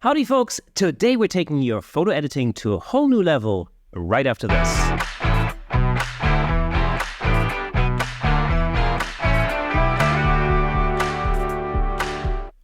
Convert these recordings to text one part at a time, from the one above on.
Howdy folks, today we're taking your photo editing to a whole new level right after this.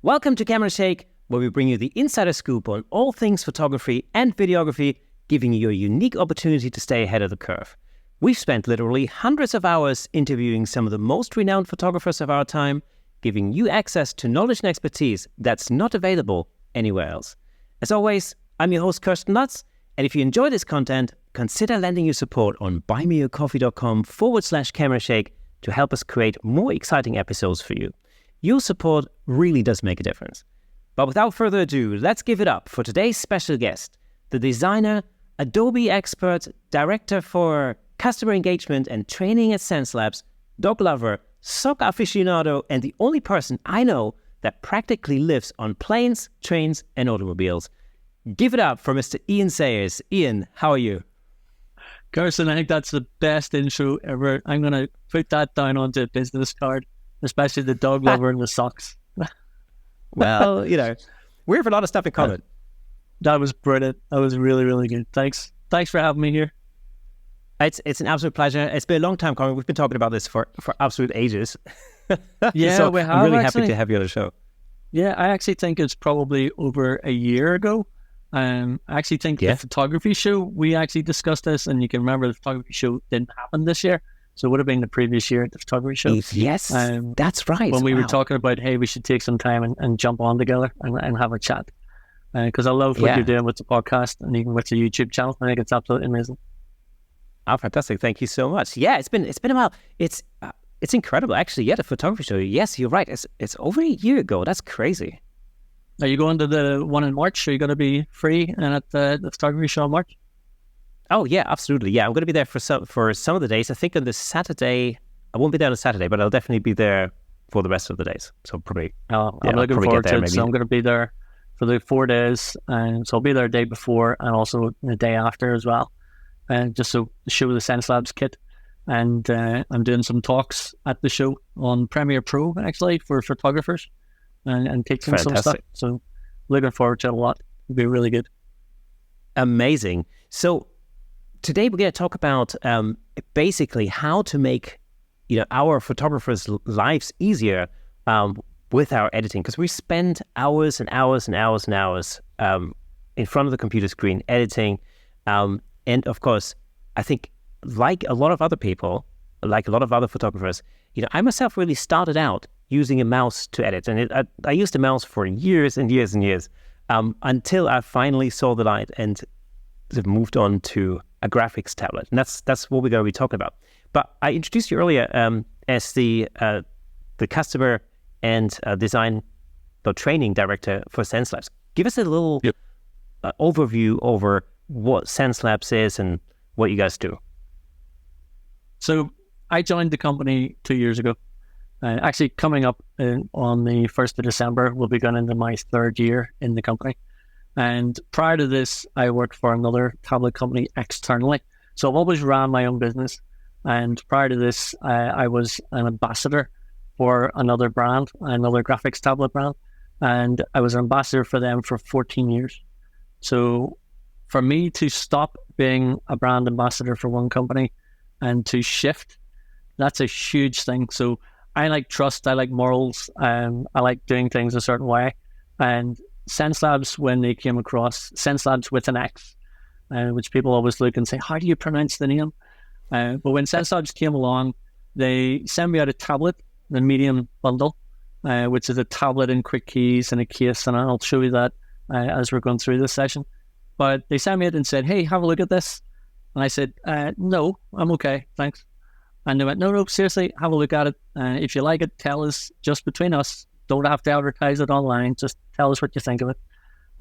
Welcome to Camera Shake, where we bring you the insider scoop on all things photography and videography, giving you a unique opportunity to stay ahead of the curve. We've spent literally hundreds of hours interviewing some of the most renowned photographers of our time, giving you access to knowledge and expertise that's not available anywhere else. As always, I'm your host Kirsten Lutz, and if you enjoy this content, consider lending your support on buymeacoffee.com/camerashake to help us create more exciting episodes for you. Your support really does make a difference. But without further ado, let's give it up for today's special guest, the designer, Adobe expert, director for customer engagement and training at Xencelabs, dog lover, sock aficionado, and the only person I know that practically lives on planes, trains, and automobiles. Give it up for Mr. Ian Sayers. Ian, how are you? Kirsten, I think that's the best intro ever. I'm going to put that down onto a business card, especially the dog lover and the socks. Well, we have a lot of stuff in common. That was brilliant. That was really, really good. Thanks for having me here. It's an absolute pleasure. It's been a long time coming. We've been talking about this for absolute ages. Yeah, so we have. I'm really actually happy to have you on the show. Yeah, I actually think it's probably over a year ago. I actually think the photography show, we actually discussed this, and you can remember the photography show didn't happen this year. So it would have been the previous year at the photography show. Yes, that's right. When we were talking about, hey, we should take some time and jump on together and have a chat. Because I love what you're doing with the podcast and even with the YouTube channel. I think it's absolutely amazing. Oh, fantastic. Thank you so much. Yeah, it's been a while. It's incredible, actually. Yeah, the photography show. Yes, you're right. It's over a year ago. That's crazy. Are you going to the one in March? Are you going to be free and at the photography show in March? Oh, yeah, absolutely. Yeah, I'm going to be there for some of the days. I think on the Saturday, I won't be there on Saturday, but I'll definitely be there for the rest of the days. So probably. I'm looking forward to it. So I'm going to be there for the 4 days. And so I'll be there the day before and also the day after as well. And just to show the Xencelabs kit. And I'm doing some talks at the show on Premiere Pro, actually, for photographers and teaching some stuff. So looking forward to it a lot. It'll be really good. Amazing. So today we're going to talk about basically how to make our photographers' lives easier with our editing, because we spend hours and hours and hours and hours in front of the computer screen editing. And of course, I think like a lot of other people, like a lot of other photographers, I myself really started out using a mouse to edit. And I used a mouse for years and years and years until I finally saw the light and moved on to a graphics tablet. And that's what we're going to be talking about. But I introduced you earlier as the customer and design training director for Xencelabs. Give us a little overview over what Xencelabs is and what you guys do. So I joined the company 2 years ago. Actually, coming up on the 1st of December, we'll be going into my 3rd year in the company. And prior to this, I worked for another tablet company externally. So I've always ran my own business. And prior to this, I was an ambassador for another brand, another graphics tablet brand. And I was an ambassador for them for 14 years. So for me to stop being a brand ambassador for one company and to shift, that's a huge thing. So I like trust, I like morals, I like doing things a certain way. And Xencelabs, when they came across, Xencelabs with an X, which people always look and say, how do you pronounce the name? But when Xencelabs came along, they sent me out a tablet, the medium bundle, which is a tablet and quick keys and a case, and I'll show you that as we're going through this session. But they sent me it and said, hey, have a look at this. And I said, no, I'm okay, thanks. And they went, no, seriously, have a look at it. If you like it, tell us, just between us. Don't have to advertise it online. Just tell us what you think of it.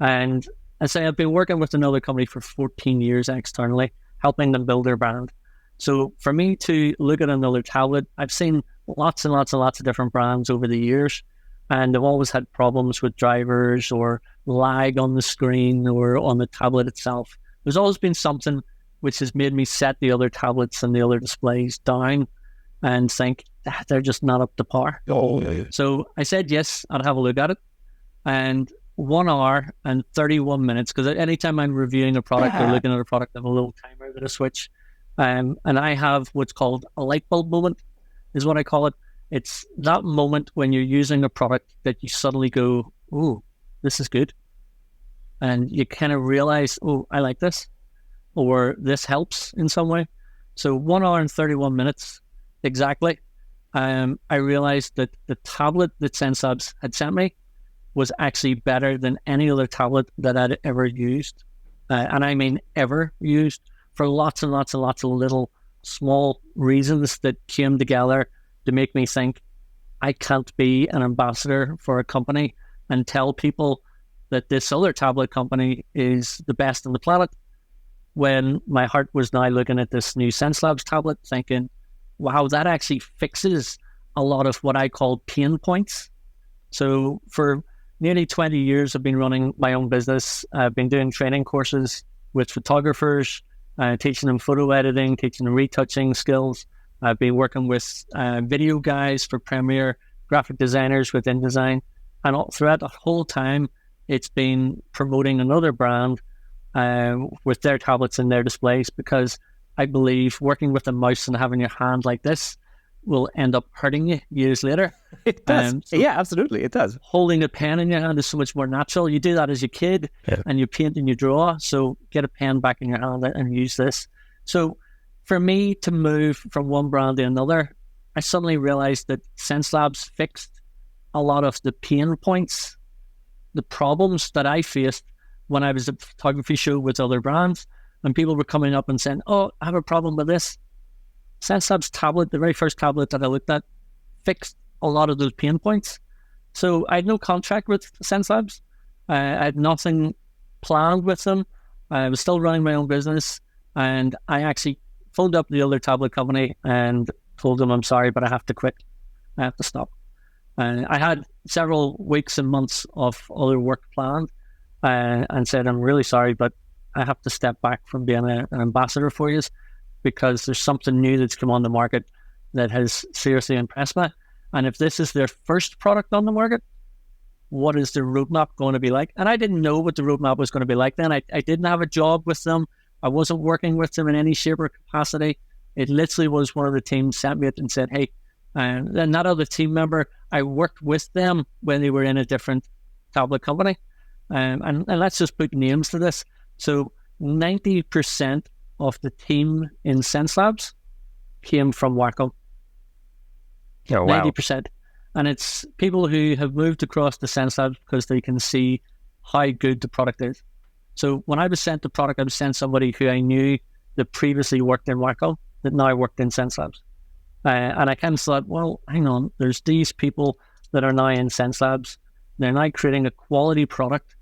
And I say I've been working with another company for 14 years externally, helping them build their brand. So for me to look at another tablet, I've seen lots and lots and lots of different brands over the years. And they've always had problems with drivers or lag on the screen or on the tablet itself. There's always been something which has made me set the other tablets and the other displays down and think they're just not up to par. Oh, yeah. So I said, yes, I'd have a look at it. And 1 hour and 31 minutes, because anytime I'm reviewing a product or looking at a product, I have a little timer that I switch. And I have what's called a light bulb moment, is what I call it. It's that moment when you're using a product that you suddenly go, oh, this is good. And you kind of realize, oh, I like this, or this helps in some way. So 1 hour and 31 minutes exactly. I realized that the tablet that Xencelabs had sent me was actually better than any other tablet that I'd ever used. And I mean ever used, for lots and lots and lots of little small reasons that came together to make me think I can't be an ambassador for a company and tell people that this other tablet company is the best on the planet, when my heart was now looking at this new Xencelabs tablet thinking, wow, that actually fixes a lot of what I call pain points. So for nearly 20 years, I've been running my own business. I've been doing training courses with photographers, teaching them photo editing, teaching them retouching skills. I've been working with video guys for Premiere, graphic designers with InDesign. And throughout the whole time, it's been promoting another brand with their tablets and their displays, because I believe working with a mouse and having your hand like this will end up hurting you years later. It does. So yeah, absolutely. It does. Holding a pen in your hand is so much more natural. You do that as a kid, and you paint and you draw. So get a pen back in your hand and use this. So for me to move from one brand to another, I suddenly realized that Xencelabs fixed a lot of the pain points, the problems that I faced when I was at a photography show with other brands, and people were coming up and saying, oh, I have a problem with this. Xencelabs tablet, the very first tablet that I looked at, fixed a lot of those pain points. So I had no contract with Xencelabs. I had nothing planned with them. I was still running my own business, and I actually phoned up the other tablet company and told them, I'm sorry, but I have to quit. I have to stop. I had several weeks and months of other work planned, and said, I'm really sorry, but I have to step back from being an ambassador for you, because there's something new that's come on the market that has seriously impressed me. And if this is their first product on the market, what is the roadmap going to be like? And I didn't know what the roadmap was going to be like then. I didn't have a job with them. I wasn't working with them in any shape or capacity. It literally was one of the team sent me it and said, hey, and then that other team member, I worked with them when they were in a different tablet company. And let's just put names to this. So 90% of the team in Xencelabs came from Wacom. Oh, wow. 90%. And it's people who have moved across to Xencelabs because they can see how good the product is. So when I was sent the product, I was sent somebody who I knew that previously worked in Wacom, that now worked in Xencelabs. And I kind of thought, well, hang on, there's these people that are now in Xencelabs. They're now creating a quality product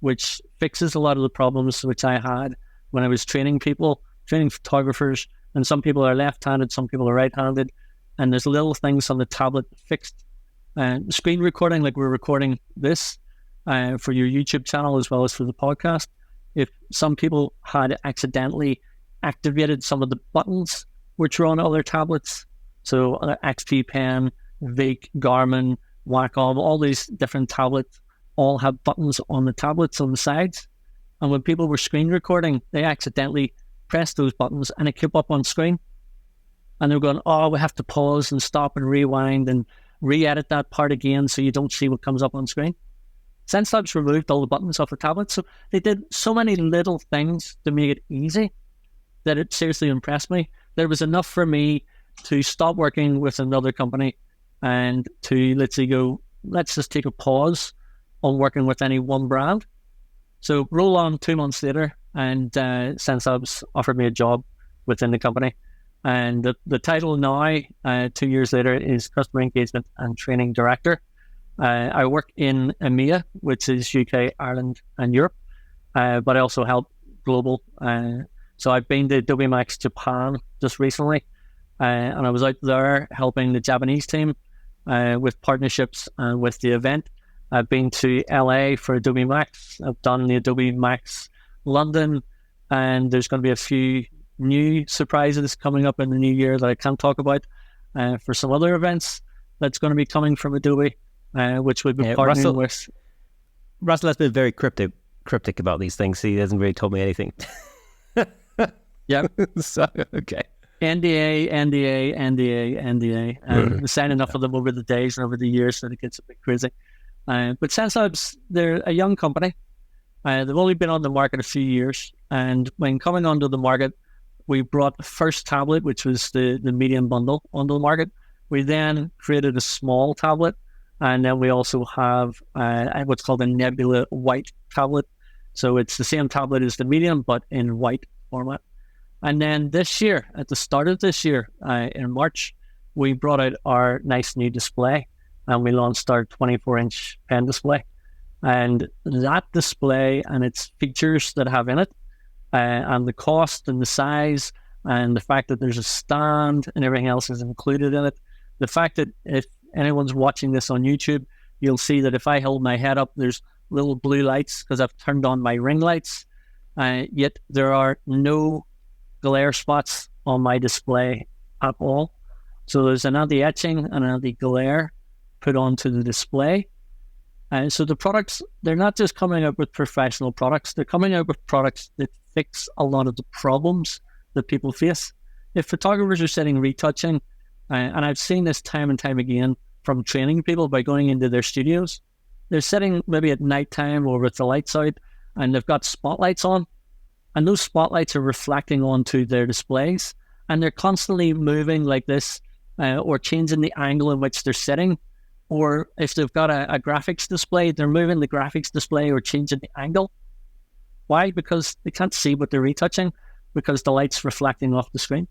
which fixes a lot of the problems which I had when I was training people, training photographers, and some people are left-handed, some people are right-handed, and there's little things on the tablet fixed. Screen recording, like we're recording this for your YouTube channel as well as for the podcast. If some people had accidentally activated some of the buttons which are on other tablets, so XP Pen, Vic, Garmin, Wacom, all these different tablets all have buttons on the tablets on the sides. And when people were screen recording, they accidentally pressed those buttons and it came up on screen. And they were going, oh, we have to pause and stop and rewind and re-edit that part again so you don't see what comes up on screen. Xencelabs removed all the buttons off the tablet. So they did so many little things to make it easy that it seriously impressed me. There was enough for me to stop working with another company and to literally go, let's just take a pause on working with any one brand. So roll on 2 months later, and Xencelabs offered me a job within the company. And the title now, 2 years later, is Customer Engagement and Training Director. I work in EMEA, which is UK, Ireland, and Europe, but I also help global. So I've been to ADOBE Max Japan just recently, and I was out there helping the Japanese team with partnerships and with the event. I've been to LA for ADOBE Max. I've done the ADOBE Max London, and there's going to be a few new surprises coming up in the new year that I can't talk about for some other events that's going to be coming from ADOBE, which we'll be partnering with. Russell has been very cryptic about these things. He hasn't really told me anything. Yeah. So, okay. NDA, NDA, NDA, NDA. And signing enough of them over the days and over the years that it gets a bit crazy. But Xencelabs, they're a young company. They've only been on the market a few years. And when coming onto the market, we brought the first tablet, which was the medium bundle, onto the market. We then created a small tablet. And then we also have what's called a Nebula white tablet. So it's the same tablet as the medium, but in white format. And then this year, at the start of this year, in March, we brought out our nice new display, and we launched our 24-inch pen display. And that display and its features that have in it, and the cost and the size, and the fact that there's a stand and everything else is included in it. The fact that if anyone's watching this on YouTube, you'll see that if I hold my head up, there's little blue lights because I've turned on my ring lights. Yet there are no glare spots on my display at all. So there's an anti-etching and anti-glare put onto the display. And so the products, they're not just coming out with professional products, they're coming out with products that fix a lot of the problems that people face. If photographers are sitting retouching, and I've seen this time and time again from training people by going into their studios, they're sitting maybe at nighttime or with the lights out, and they've got spotlights on, and those spotlights are reflecting onto their displays, and they're constantly moving like this, or changing the angle in which they're sitting. Or if they've got a graphics display, they're moving the graphics display or changing the angle. Why? Because they can't see what they're retouching, because the light's reflecting off the screen.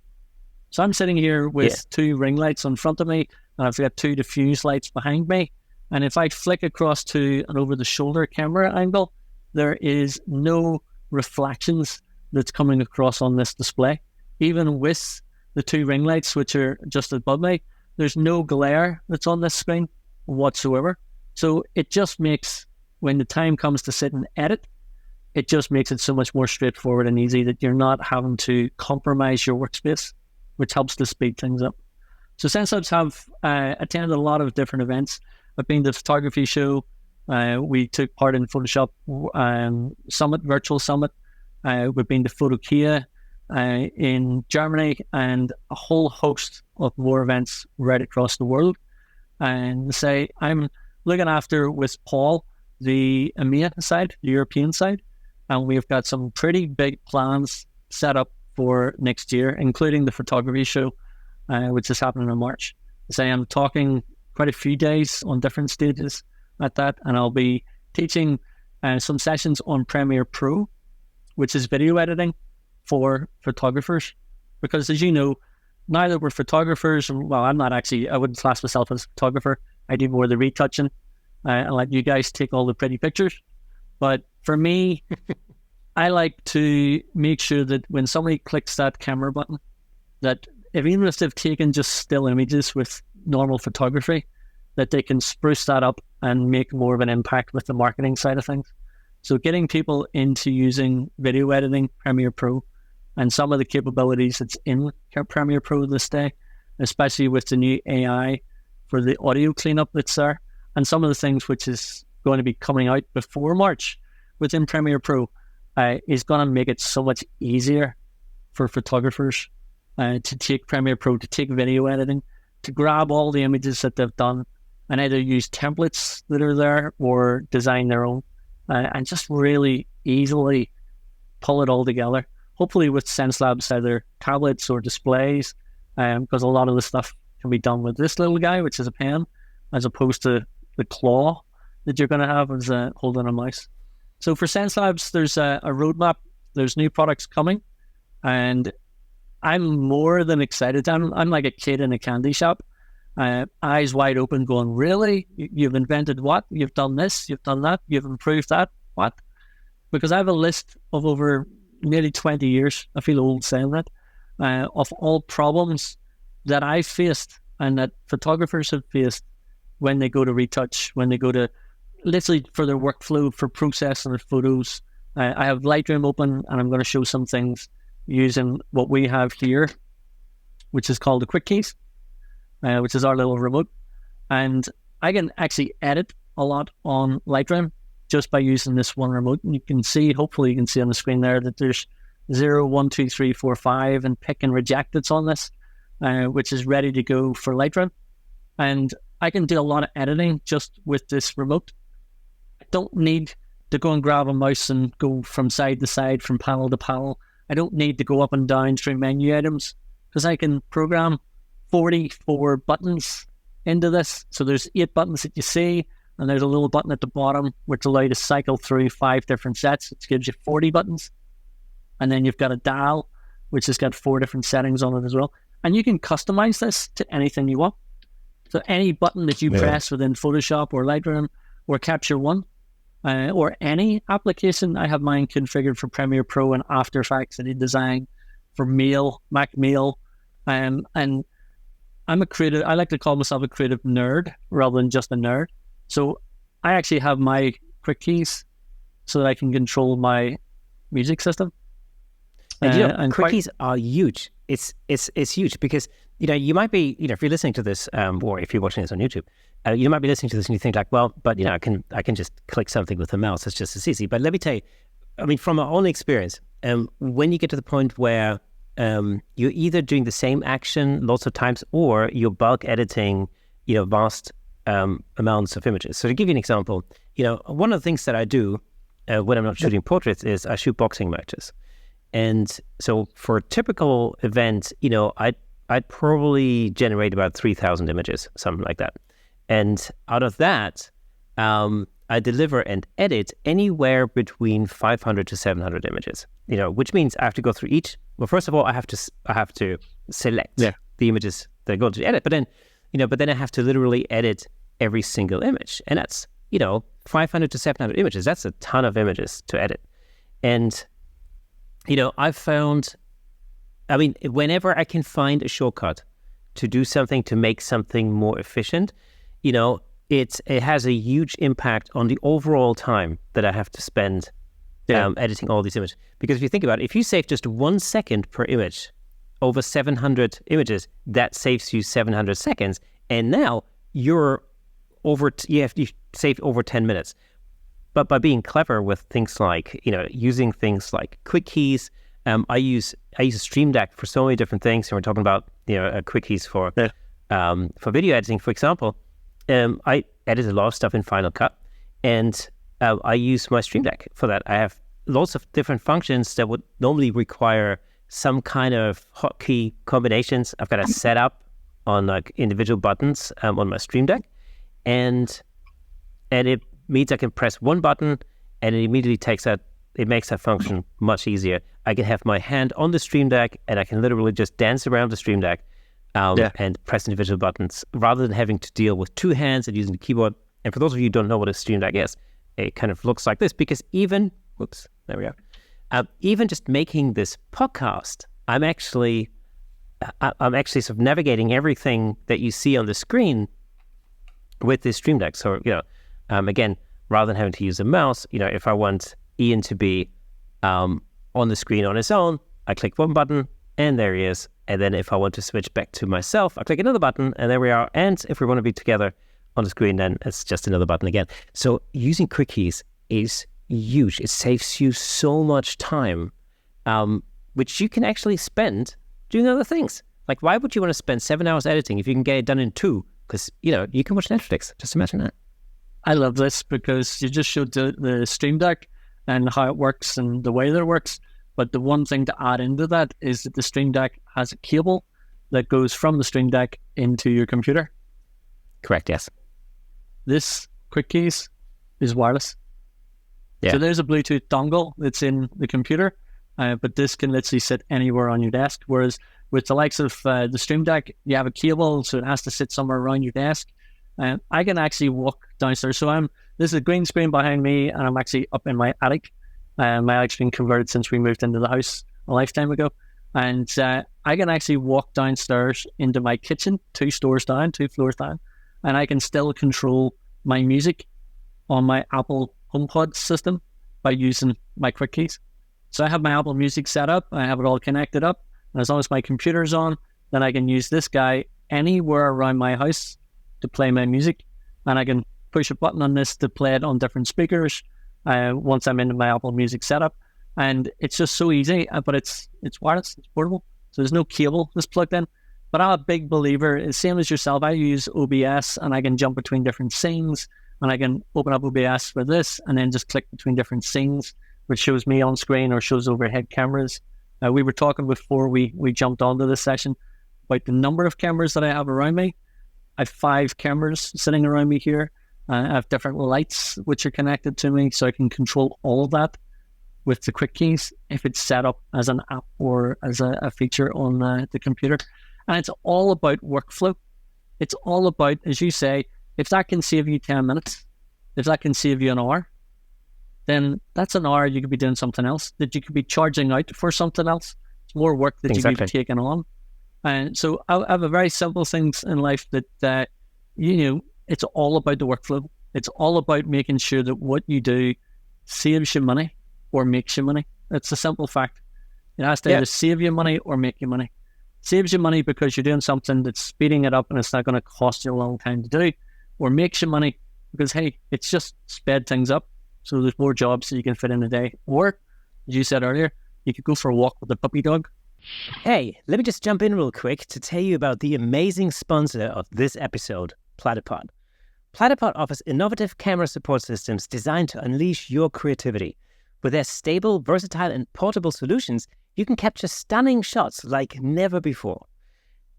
So I'm sitting here with two ring lights in front of me, and I've got two diffuse lights behind me. And if I flick across to an over-the-shoulder camera angle, there is no reflections that's coming across on this display. Even with the two ring lights, which are just above me, there's no glare that's on this screen whatsoever. So it just makes, when the time comes to sit and edit, it just makes it so much more straightforward and easy that you're not having to compromise your workspace, which helps to speed things up. So Xencelabs have attended a lot of different events. I've been to the photography show. We took part in Photoshop Summit, Virtual Summit. We've been to Photokia in Germany, and a whole host of more events right across the world. And say, I'm looking after, with Paul, the EMEA side, the European side, and we've got some pretty big plans set up for next year, including the photography show, which is happening in March. So I'm talking quite a few days on different stages at that, and I'll be teaching some sessions on Premiere Pro, which is video editing for photographers. Because as you know, now that we're photographers, well, I wouldn't class myself as a photographer. I do more of the retouching and let you guys take all the pretty pictures. But for me, I like to make sure that when somebody clicks that camera button, that even if they've taken just still images with normal photography, that they can spruce that up and make more of an impact with the marketing side of things. So getting people into using video editing, Premiere Pro, and some of the capabilities that's in Premiere Pro this day, especially with the new AI for the audio cleanup that's there, and some of the things which is going to be coming out before March within Premiere Pro, is going to make it so much easier for photographers to take Premiere Pro, to take video editing, to grab all the images that they've done and either use templates that are there or design their own, and just really easily pull it all together. Hopefully with Xencelabs, either tablets or displays, because a lot of the stuff can be done with this little guy, which is a pen, as opposed to the claw that you're going to have as holding a mouse. So for Xencelabs, there's a roadmap. There's new products coming, and I'm more than excited. I'm like a kid in a candy shop, eyes wide open, going, really? You've invented what? You've done this, you've done that, you've improved that, what? Because I have a list of over nearly 20 years, I feel old saying that, of all problems that I've faced and that photographers have faced when they go to retouch, when they go to literally for their workflow, for processing their photos. I have Lightroom open, and I'm going to show some things using what we have here, which is called the Quick Keys, which is our little remote. And I can actually edit a lot on Lightroom just by using this one remote. And you can see, hopefully you can see on the screen there, that there's 0, 1, 2, 3, 4, 5 and pick and reject that's on this, which is ready to go for Lightroom. And I can do a lot of editing just with this remote. I don't need to go and grab a mouse and go from side to side, from panel to panel. I don't need to go up and down through menu items, because I can program 44 buttons into this. So there's 8 buttons that you see, and there's a little button at the bottom which allows you to cycle through 5 different sets, which gives you 40 buttons. And then you've got a dial, which has got 4 different settings on it as well. And you can customize this to anything you want. So any button that you press within Photoshop or Lightroom or Capture One, or any application. I have mine configured for Premiere Pro and After Effects and InDesign for Mail, Mac Mail. And I'm a creative, I like to call myself a creative nerd rather than just a nerd. So I actually have my quick keys so that I can control my music system. And quick keys are huge. It's huge because, you might be, if you're listening to this, or if you're watching this on YouTube, you might be listening to this and you think like, well, but I can just click something with the mouse. It's just as easy. But let me tell you, from my own experience, when you get to the point where you're either doing the same action lots of times or you're bulk editing, vast amounts of images. So to give you an example, one of the things that I do when I'm not shooting portraits is I shoot boxing matches. And so for a typical event, I'd probably generate about 3,000 images, something like that. And out of that, I deliver and edit anywhere between 500 to 700 images, which means I have to go through each. Well, first of all, I have to select the images that I go to edit, but then I have to literally edit every single image. And that's, 500 to 700 images. That's a ton of images to edit. And, I've found, whenever I can find a shortcut to do something to make something more efficient, it has a huge impact on the overall time that I have to spend editing all these images. Because if you think about it, if you save just 1 second per image over 700 images, that saves you 700 seconds. And now you have to save over 10 minutes. But by being clever with things like, using things like quick keys, I use a Stream Deck for so many different things. And we're talking about, quick keys for video editing, for example. I edit a lot of stuff in Final Cut, and I use my Stream Deck for that. I have lots of different functions that would normally require some kind of hotkey combinations. I've got a setup on like individual buttons on my Stream Deck, and it means I can press one button and it immediately makes that function much easier. I can have my hand on the Stream Deck and I can literally just dance around the Stream Deck and press individual buttons rather than having to deal with 2 hands and using the keyboard. And for those of you who don't know what a Stream Deck is, it kind of looks like this because even just making this podcast, I'm actually sort of navigating everything that you see on the screen with this Stream Deck. So, again, rather than having to use a mouse, if I want Ian to be on the screen on his own, I click one button and there he is. And then if I want to switch back to myself, I click another button and there we are. And if we want to be together on the screen, then it's just another button again. So using quick keys is huge. It saves you so much time, which you can actually spend doing other things. Like, why would you want to spend 7 hours editing if you can get it done in 2? Because, you can watch Netflix. Just imagine that. I love this because you just showed the Stream Deck and how it works and the way that it works. But the one thing to add into that is that the Stream Deck has a cable that goes from the Stream Deck into your computer. Correct, yes. This quick keys is wireless. Yeah. So there's a Bluetooth dongle that's in the computer, but this can literally sit anywhere on your desk. Whereas with the likes of the Stream Deck, you have a cable, so it has to sit somewhere around your desk. I can actually walk downstairs. So this is a green screen behind me, and I'm actually up in my attic. My attic's been converted since we moved into the house a lifetime ago. And I can actually walk downstairs into my kitchen, 2 floors down, and I can still control my music on my Apple HomePod system by using my quick keys. So I have my Apple Music set up, I have it all connected up, and as long as my computer's on, then I can use this guy anywhere around my house to play my music, and I can push a button on this to play it on different speakers, once I'm into my Apple Music setup. And it's just so easy, but it's wireless, it's portable. So there's no cable that's plugged in. But I'm a big believer, same as yourself, I use OBS and I can jump between different scenes, and I can open up OBS with this and then just click between different scenes, which shows me on screen or shows overhead cameras. We were talking before we jumped onto this session about the number of cameras that I have around me. I have 5 cameras sitting around me here. I have different lights which are connected to me, so I can control all of that with the quick keys if it's set up as an app or as a feature on the computer. And it's all about workflow. It's all about, as you say, if that can save you 10 minutes, if that can save you an hour, then that's an hour you could be doing something else, that you could be charging out for something else. It's more work that you could be taking on. And so I have a very simple things in life that, it's all about the workflow. It's all about making sure that what you do saves you money or makes you money. It's a simple fact. It has to either save you money or make you money. Saves you money because you're doing something that's speeding it up and it's not going to cost you a long time to do, or makes you money because, hey, it's just sped things up. So there's more jobs that you can fit in a day. Or, as you said earlier, you could go for a walk with a puppy dog. Hey, let me just jump in real quick to tell you about the amazing sponsor of this episode, Platypod. Platypod offers innovative camera support systems designed to unleash your creativity. With their stable, versatile, and portable solutions, you can capture stunning shots like never before.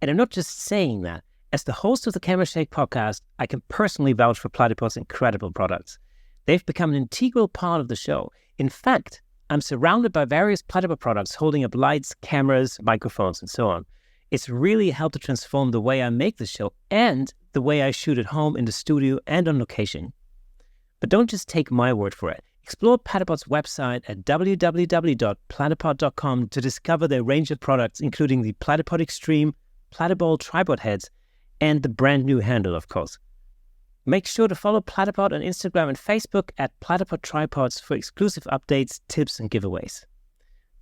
And I'm not just saying that. As the host of the Camera Shake podcast, I can personally vouch for Platypod's incredible products. They've become an integral part of the show. In fact, I'm surrounded by various Platypod products holding up lights, cameras, microphones, and so on. It's really helped to transform the way I make the show and the way I shoot at home, in the studio, and on location. But don't just take my word for it. Explore Platypod's website at www.platypod.com to discover their range of products, including the Platypod Extreme, Platyball tripod heads, and the brand new handle, of course. Make sure to follow Platypod on Instagram and Facebook at Platypod Tripods for exclusive updates, tips, and giveaways.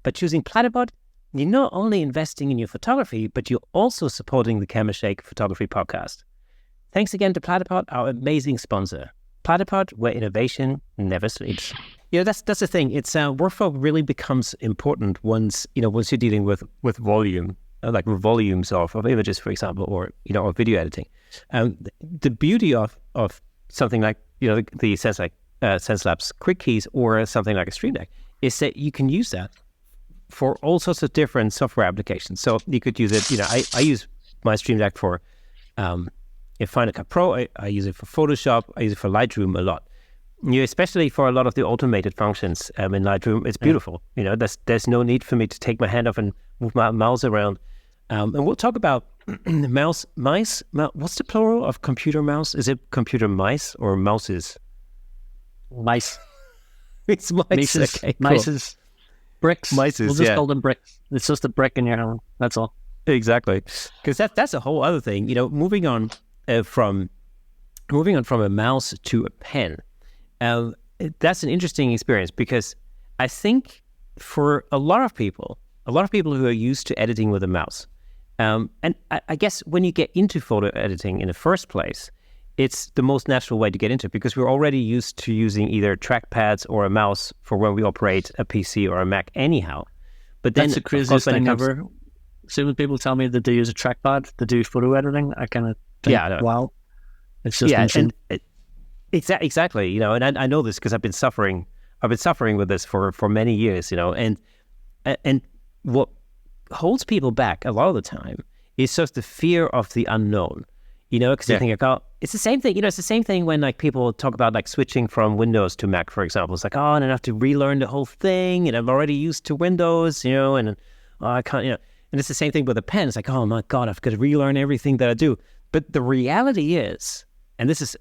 By choosing Platypod, you're not only investing in your photography, but you're also supporting the Camera Shake Photography Podcast. Thanks again to Platypod, our amazing sponsor. Platypod, where innovation never sleeps. That's the thing. It's workflow really becomes important once you're dealing with volume, like volumes of images, for example, or video editing. The beauty of something like the Xencelabs quick keys or something like a Stream Deck is that you can use that for all sorts of different software applications. So you could use it. I use my Stream Deck for Final Cut Pro. I use it for Photoshop. I use it for Lightroom a lot. Especially for a lot of the automated functions in Lightroom. It's beautiful. There's no need for me to take my hand off and move my mouse around. And we'll talk about mice. What's the plural of computer mouse? Is it computer mice or mouses? Mice. It's mice. Mices. Okay, cool. Mices. Bricks. Mices, we'll just call them bricks. It's just a brick in your hand. That's all. Exactly. Because that's a whole other thing. Moving on from a mouse to a pen. That's an interesting experience because I think for a lot of people who are used to editing with a mouse, and I guess when you get into photo editing in the first place, it's the most natural way to get into it because we're already used to using either trackpads or a mouse for when we operate a PC or a Mac anyhow. But then that's the craziest thing ever. So when people tell me that they use a trackpad to do photo editing, I kind of think, wow, it's just insane. Exactly. And I know this because I've been suffering with this for many years, and what holds people back a lot of the time is just the fear of the unknown, because you think, it's the same thing, it's the same thing when people talk about switching from Windows to Mac, for example. It's and I have to relearn the whole thing, and I'm already used to Windows, and I can't, and it's the same thing with a pen. It's oh my God, I've got to relearn everything that I do. But the reality is, and this is,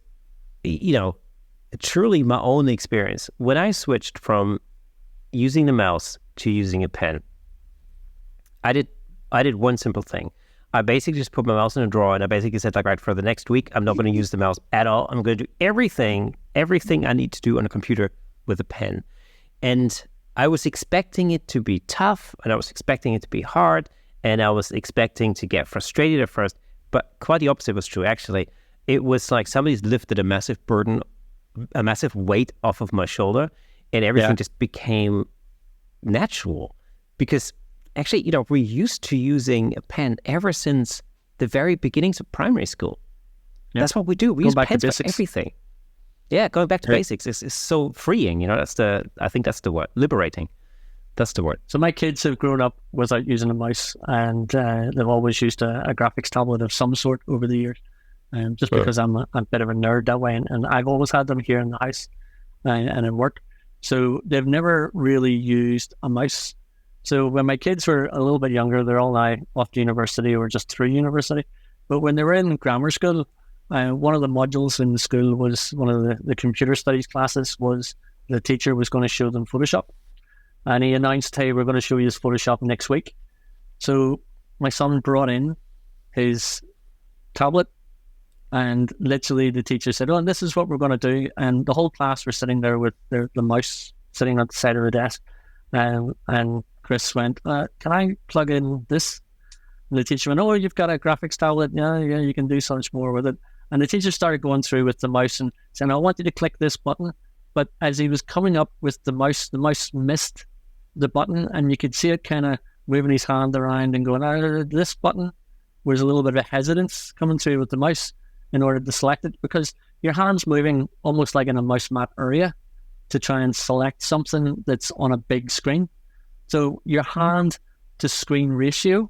truly my own experience, when I switched from using the mouse to using a pen, I did one simple thing. I basically just put my mouse in a drawer and I basically said right, for the next week, I'm not going to use the mouse at all. I'm going to do everything I need to do on a computer with a pen. And I was expecting it to be tough, and I was expecting it to be hard, and I was expecting to get frustrated at first, but quite the opposite was true, actually. It was like somebody's lifted a massive burden, a massive weight off of my shoulder, and everything just became natural. Because actually, we're used to using a pen ever since the very beginnings of primary school. Yeah. That's what we do. We use pens for everything. Yeah, going back to basics is so freeing. I think that's the word. Liberating. That's the word. So my kids have grown up without using a mouse, and they've always used a graphics tablet of some sort over the years. Just because I'm a bit of a nerd that way, and I've always had them here in the house and in work. So they've never really used a mouse. So when my kids were a little bit younger, they're all now off to university or just through university. But when they were in grammar school, one of the modules in the school was one of the computer studies classes was the teacher was going to show them Photoshop. And he announced, hey, we're going to show you this Photoshop next week. So my son brought in his tablet, and literally the teacher said, and this is what we're going to do. And the whole class were sitting there with the mouse sitting on the side of the desk. And Chris went, can I plug in this? And the teacher went, you've got a graphics tablet. Yeah, you can do so much more with it. And the teacher started going through with the mouse and saying, I want you to click this button. But as he was coming up with the mouse missed the button, and you could see it kind of waving his hand around and going, this button. Was a little bit of a hesitance coming through with the mouse in order to select it, because your hand's moving almost like in a mouse map area to try and select something that's on a big screen. So your hand to screen ratio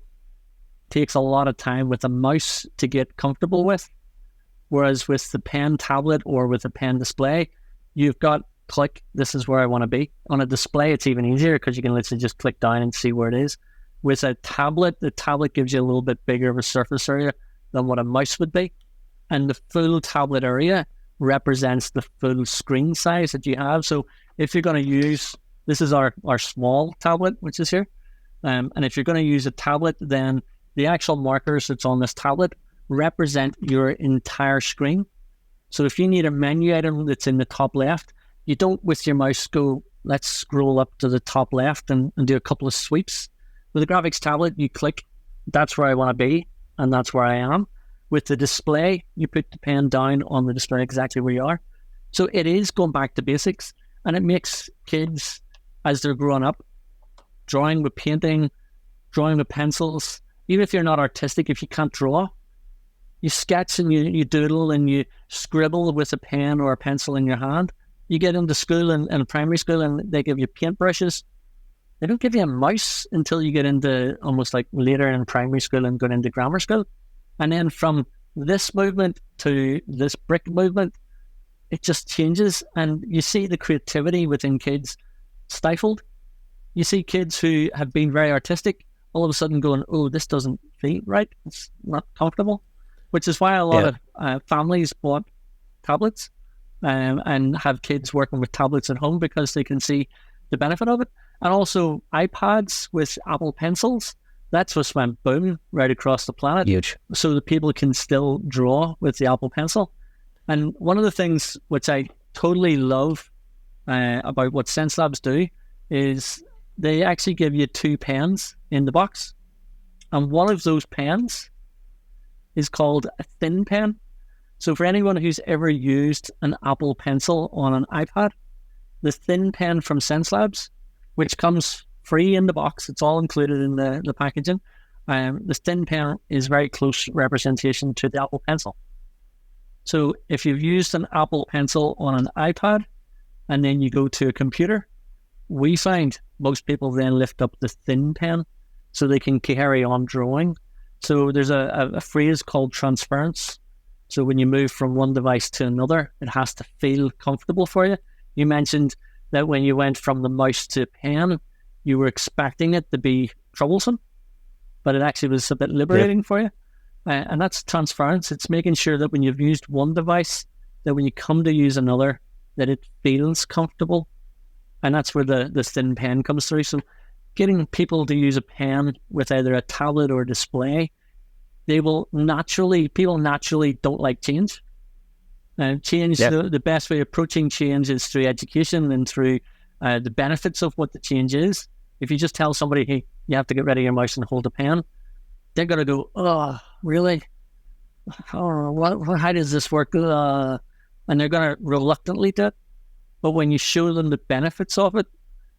takes a lot of time with a mouse to get comfortable with. Whereas with the pen tablet or with a pen display, you've got click, this is where I want to be. On a display, it's even easier because you can literally just click down and see where it is. With a tablet, the tablet gives you a little bit bigger of a surface area than what a mouse would be. And the full tablet area represents the full screen size that you have. So if you're going to use, this is our small tablet, which is here. And if you're going to use a tablet, then the actual markers that's on this tablet represent your entire screen. So if you need a menu item that's in the top left, you don't with your mouse go, let's scroll up to the top left and do a couple of sweeps. With a graphics tablet, you click, that's where I want to be, and that's where I am. With the display, you put the pen down on the display exactly where you are. So it is going back to basics, and it makes kids, as they're growing up, drawing with painting, drawing with pencils. Even if you're not artistic, if you can't draw, you sketch and you doodle and you scribble with a pen or a pencil in your hand. You get into school and primary school, and they give you paintbrushes. They don't give you a mouse until you get into almost like later in primary school and going into grammar school. And then from this movement to this brick movement, it just changes. And you see the creativity within kids stifled. You see kids who have been very artistic all of a sudden going, this doesn't feel right. It's not comfortable. Which is why a lot of families bought tablets and have kids working with tablets at home, because they can see the benefit of it. And also iPads with Apple Pencils. That's just went boom right across the planet. Huge. So that people can still draw with the Apple Pencil. And one of the things which I totally love about what Xencelabs do is they actually give you 2 pens in the box. And one of those pens is called a thin pen. So for anyone who's ever used an Apple Pencil on an iPad, the thin pen from Xencelabs, which comes free in the box, it's all included in the packaging. The thin pen is very close representation to the Apple Pencil. So if you've used an Apple Pencil on an iPad and then you go to a computer, we find most people then lift up the thin pen so they can carry on drawing. So there's a phrase called transference. So when you move from one device to another, it has to feel comfortable for you. You mentioned that when you went from the mouse to pen, you were expecting it to be troublesome, but it actually was a bit liberating for you. And that's transference. It's making sure that when you've used one device, that when you come to use another, that it feels comfortable. And that's where the thin pen comes through. So getting people to use a pen with either a tablet or display, people naturally don't like change. Change, the best way of approaching change is through education and through the benefits of what the change is. If you just tell somebody, hey, you have to get rid of your mouse and hold a pen, they're going to go, oh, really? Oh, how does this work? And they're going to reluctantly do it. But when you show them the benefits of it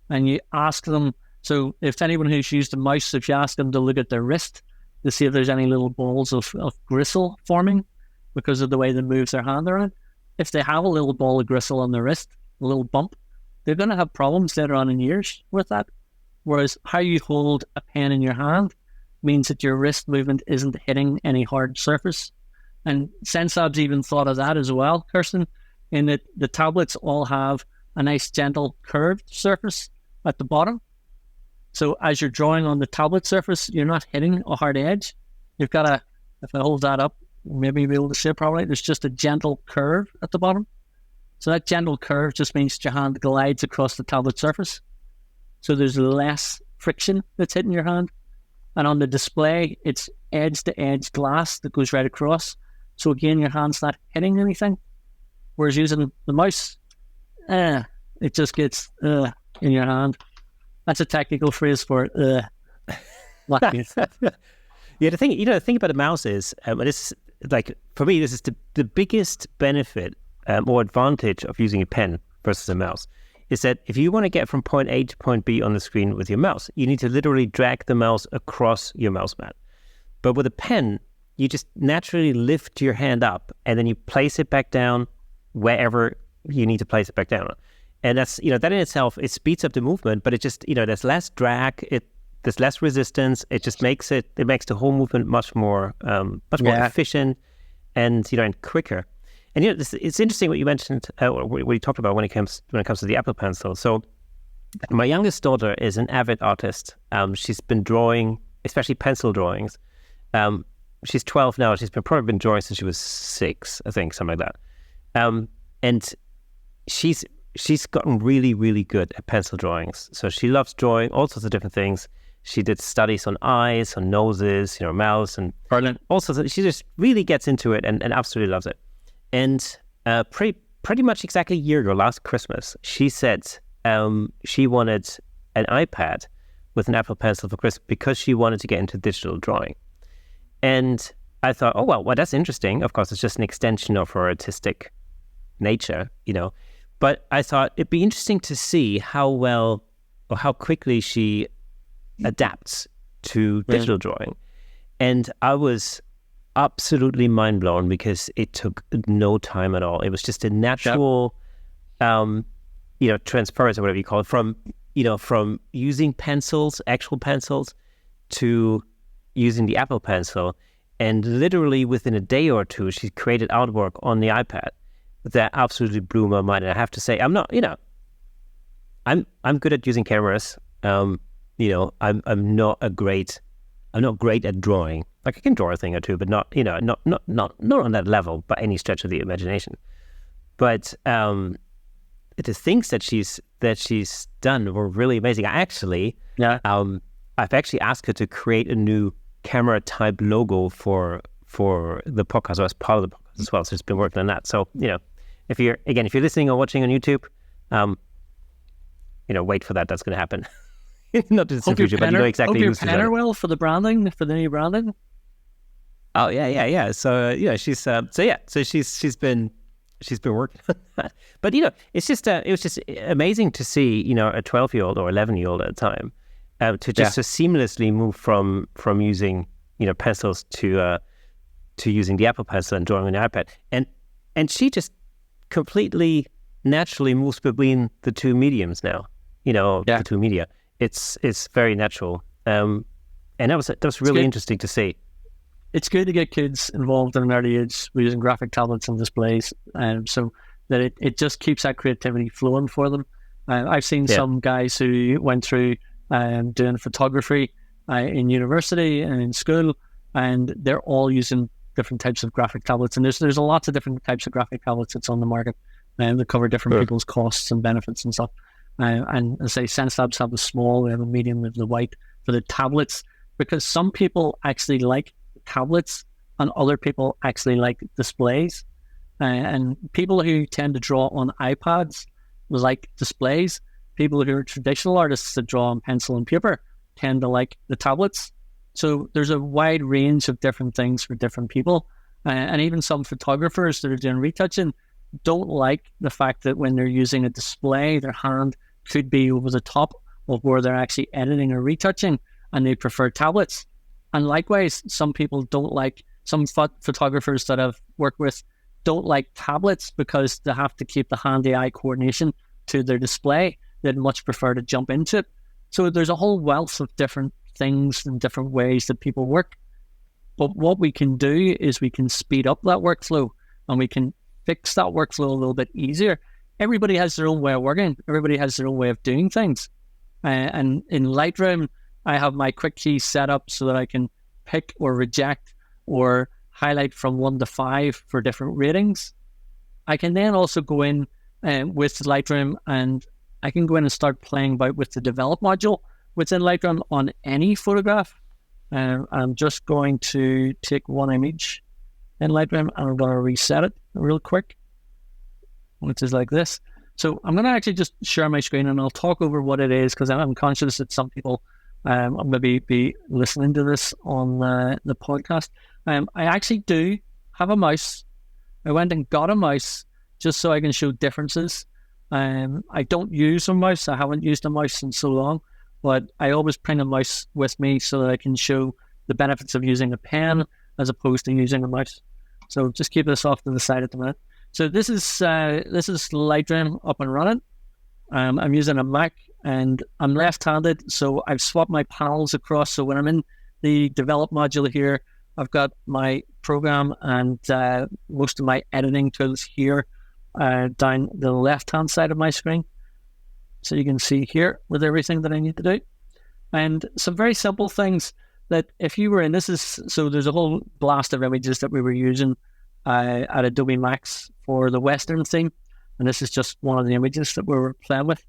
and you ask them, so if anyone who's used a mouse, if you ask them to look at their wrist to see if there's any little balls of gristle forming because of the way they move their hand around, if they have a little ball of gristle on their wrist, a little bump, they're going to have problems later on in years with that. Whereas how you hold a pen in your hand means that your wrist movement isn't hitting any hard surface. And Xencelabs even thought of that as well, Kirsten, in that the tablets all have a nice gentle curved surface at the bottom. So as you're drawing on the tablet surface, you're not hitting a hard edge. You've got a, if I hold that up, maybe you'll be able to see it probably, there's just a gentle curve at the bottom. So that gentle curve just means that your hand glides across the tablet surface. So there's less friction that's hitting your hand. And on the display, it's edge-to-edge glass that goes right across. So again, your hand's not hitting anything. Whereas using the mouse, it just gets in your hand. That's a technical phrase for it. Yeah, the thing about a mouse is, this like for me, this is the biggest benefit or advantage of using a pen versus a mouse, is that if you want to get from point A to point B on the screen with your mouse, you need to literally drag the mouse across your mouse mat. But with a pen, you just naturally lift your hand up and then you place it back down wherever you need to place it back down. And that's, that in itself, it speeds up the movement, but it just, there's less drag, there's less resistance. It just makes the whole movement much more efficient and, and quicker. And, it's interesting what you mentioned, what you talked about when it comes to the Apple Pencil. So my youngest daughter is an avid artist. She's been drawing, especially pencil drawings. She's 12 now. She's probably been drawing since she was 6, I think, something like that. And she's gotten really, really good at pencil drawings. So she loves drawing all sorts of different things. She did studies on eyes, on noses, mouths, and all sorts of. She just really gets into it and absolutely loves it. And pretty much exactly a year ago, last Christmas, she said she wanted an iPad with an Apple Pencil for Christmas because she wanted to get into digital drawing. And I thought, oh, well, that's interesting. Of course, it's just an extension of her artistic nature, But I thought it'd be interesting to see how well or how quickly she adapts to digital drawing. And I was absolutely mind blown because it took no time at all. It was just a natural, transference or whatever you call it, from using pencils, actual pencils, to using the Apple Pencil. And literally within a day or two, she created artwork on the iPad that absolutely blew my mind. And I have to say, I'm not, I'm good at using cameras. I'm not great at drawing. Like I can draw a thing or two, but not on that level by any stretch of the imagination. But the things that she's done were really amazing. I've actually asked her to create a new camera type logo for the podcast, or as part of the podcast as well. So she's been working on that. So if you're listening or watching on YouTube, wait for that. That's going to happen. Not just in the future, but you know exactly who's doing it. Hope your well for the branding, for the new branding. Oh yeah. So she's she's been working on that. But it was just amazing to see a 12-year-old or 11-year-old at a time to just so seamlessly move from using pencils to using the Apple Pencil and drawing on the iPad, and she just completely naturally moves between the two mediums now. The two media. It's very natural, and that was really interesting to see. It's good to get kids involved at an early age using graphic tablets and displays, so that it just keeps that creativity flowing for them. I've seen some guys who went through doing photography in university and in school, and they're all using different types of graphic tablets. And there's lots of different types of graphic tablets that's on the market, and they cover different people's costs and benefits and stuff. And as I say, Xencelabs have the small, we have a medium, we have the white for the tablets, because some people actually like tablets and other people actually like displays. And people who tend to draw on iPads like displays. People who are traditional artists that draw on pencil and paper tend to like the tablets. So there's a wide range of different things for different people. And even some photographers that are doing retouching, don't like the fact that when they're using a display, their hand could be over the top of where they're actually editing or retouching, and they prefer tablets. And likewise, some people don't like, some photographers that I've worked with don't like tablets because they have to keep the hand-eye coordination to their display. They'd much prefer to jump into it. So there's a whole wealth of different things and different ways that people work. But what we can do is we can speed up that workflow, and we can fix that workflow a little bit easier. Everybody has their own way of working. Everybody has their own way of doing things. And in Lightroom, I have my quick keys set up so that I can pick or reject or highlight from 1 to 5 for different ratings. I can then also go in with Lightroom, and I can go in and start playing about with the develop module within Lightroom on any photograph. I'm just going to take one image in Lightroom, and I'm going to reset it real quick, which is like this. So I'm going to actually just share my screen, and I'll talk over what it is, because I'm conscious that some people maybe be listening to this on the podcast. I actually do have a mouse. I went and got a mouse just so I can show differences. I don't use a mouse. I haven't used a mouse in so long, but I always bring a mouse with me so that I can show the benefits of using a pen as opposed to using a mouse. So just keep this off to the side at the minute. So this is Lightroom up and running. I'm using a Mac, and I'm left-handed, so I've swapped my panels across. So when I'm in the develop module here, I've got my program and most of my editing tools here down the left-hand side of my screen. So you can see here with everything that I need to do. And some very simple things that if you were in, so there's a whole blast of images that we were using at Adobe Max for the Western theme. And this is just one of the images that we were playing with.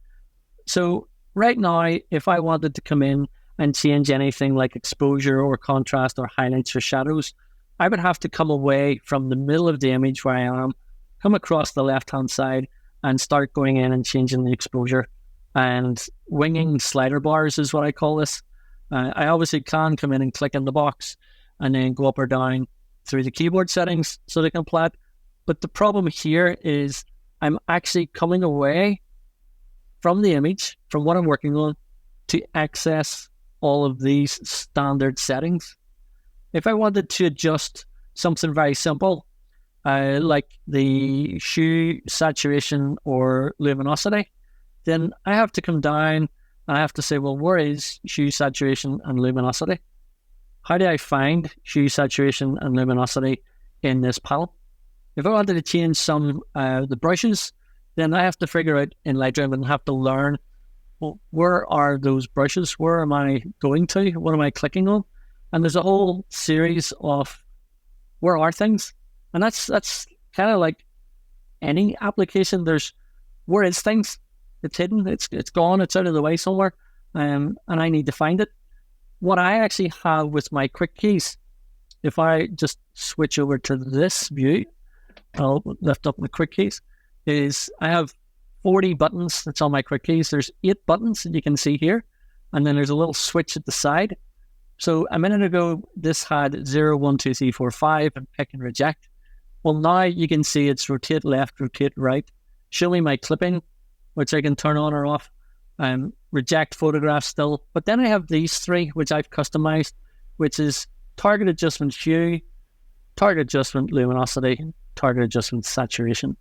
So right now, if I wanted to come in and change anything like exposure or contrast or highlights or shadows, I would have to come away from the middle of the image where I am, come across the left-hand side, and start going in and changing the exposure. And winging slider bars is what I call this. I obviously can come in and click in the box and then go up or down through the keyboard settings so they can apply it. But the problem here is I'm actually coming away from the image, from what I'm working on, to access all of these standard settings. If I wanted to adjust something very simple, like the hue, saturation, or luminosity, then I have to come down and I have to say, well, where is hue, saturation, and luminosity? How do I find hue, saturation, and luminosity in this panel? If I wanted to change some the brushes, then I have to figure out in Lightroom and have to learn, well, where are those brushes? Where am I going to? What am I clicking on? And there's a whole series of where are things? And that's kind of like any application. There's where is things? It's hidden. It's gone. It's out of the way somewhere, and I need to find it. What I actually have with my quick keys, if I just switch over to this view, I'll lift up my quick keys, is I have 40 buttons that's on my quick keys. There's 8 buttons that you can see here, and then there's a little switch at the side. So a minute ago, this had 0, 1, 2, 3, 4, 5, and pick and reject. Well, now you can see it's rotate left, rotate right, show me my clipping, which I can turn on or off, reject photographs still. But then I have these 3, which I've customized, which is target adjustment hue, target adjustment luminosity, target adjustment saturation.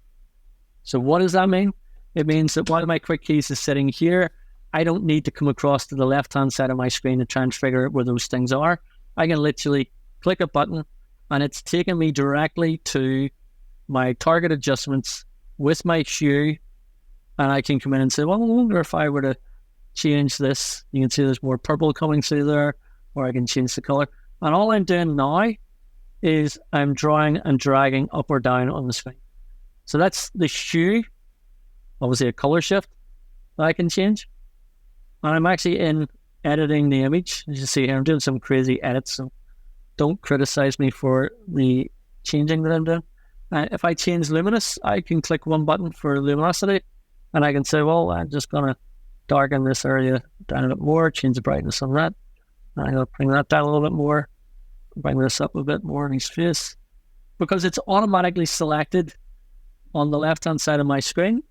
So what does that mean? It means that while my quick keys is sitting here, I don't need to come across to the left-hand side of my screen to try and figure out where those things are. I can literally click a button, and it's taking me directly to my target adjustments with my hue, and I can come in and say, well, I wonder if I were to change this. You can see there's more purple coming through there, or I can change the color. And all I'm doing now is I'm drawing and dragging up or down on the screen. So that's the hue, obviously a color shift that I can change. And I'm actually in editing the image. As you see here, I'm doing some crazy edits, so don't criticize me for the changing that I'm doing. If I change luminous, I can click one button for luminosity, and I can say, well, I'm just going to darken this area down a bit more, change the brightness on that. And I'm going to bring that down a little bit more, bring this up a bit more in his face, because it's automatically selected on the left-hand side of my screen.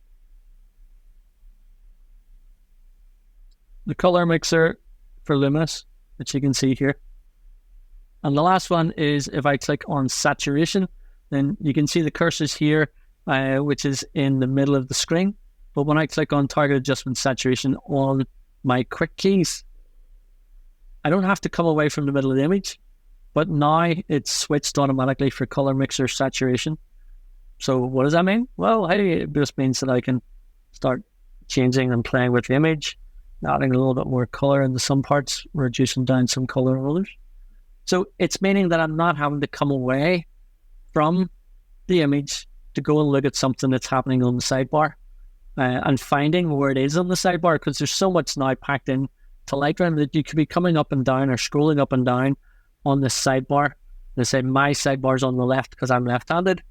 The color mixer for Luminous, which you can see here. And the last one is if I click on saturation, then you can see the cursors here, which is in the middle of the screen. But when I click on target adjustment saturation on my quick keys, I don't have to come away from the middle of the image, but now it's switched automatically for color mixer saturation. So what does that mean? Well, hey, it just means that I can start changing and playing with the image, adding a little bit more color into some parts, reducing down some color in others. So it's meaning that I'm not having to come away from the image to go and look at something that's happening on the sidebar and finding where it is on the sidebar, because there's so much now packed in to Lightroom that you could be coming up and down or scrolling up and down on this sidebar. They say my sidebar's on the left because I'm left-handed,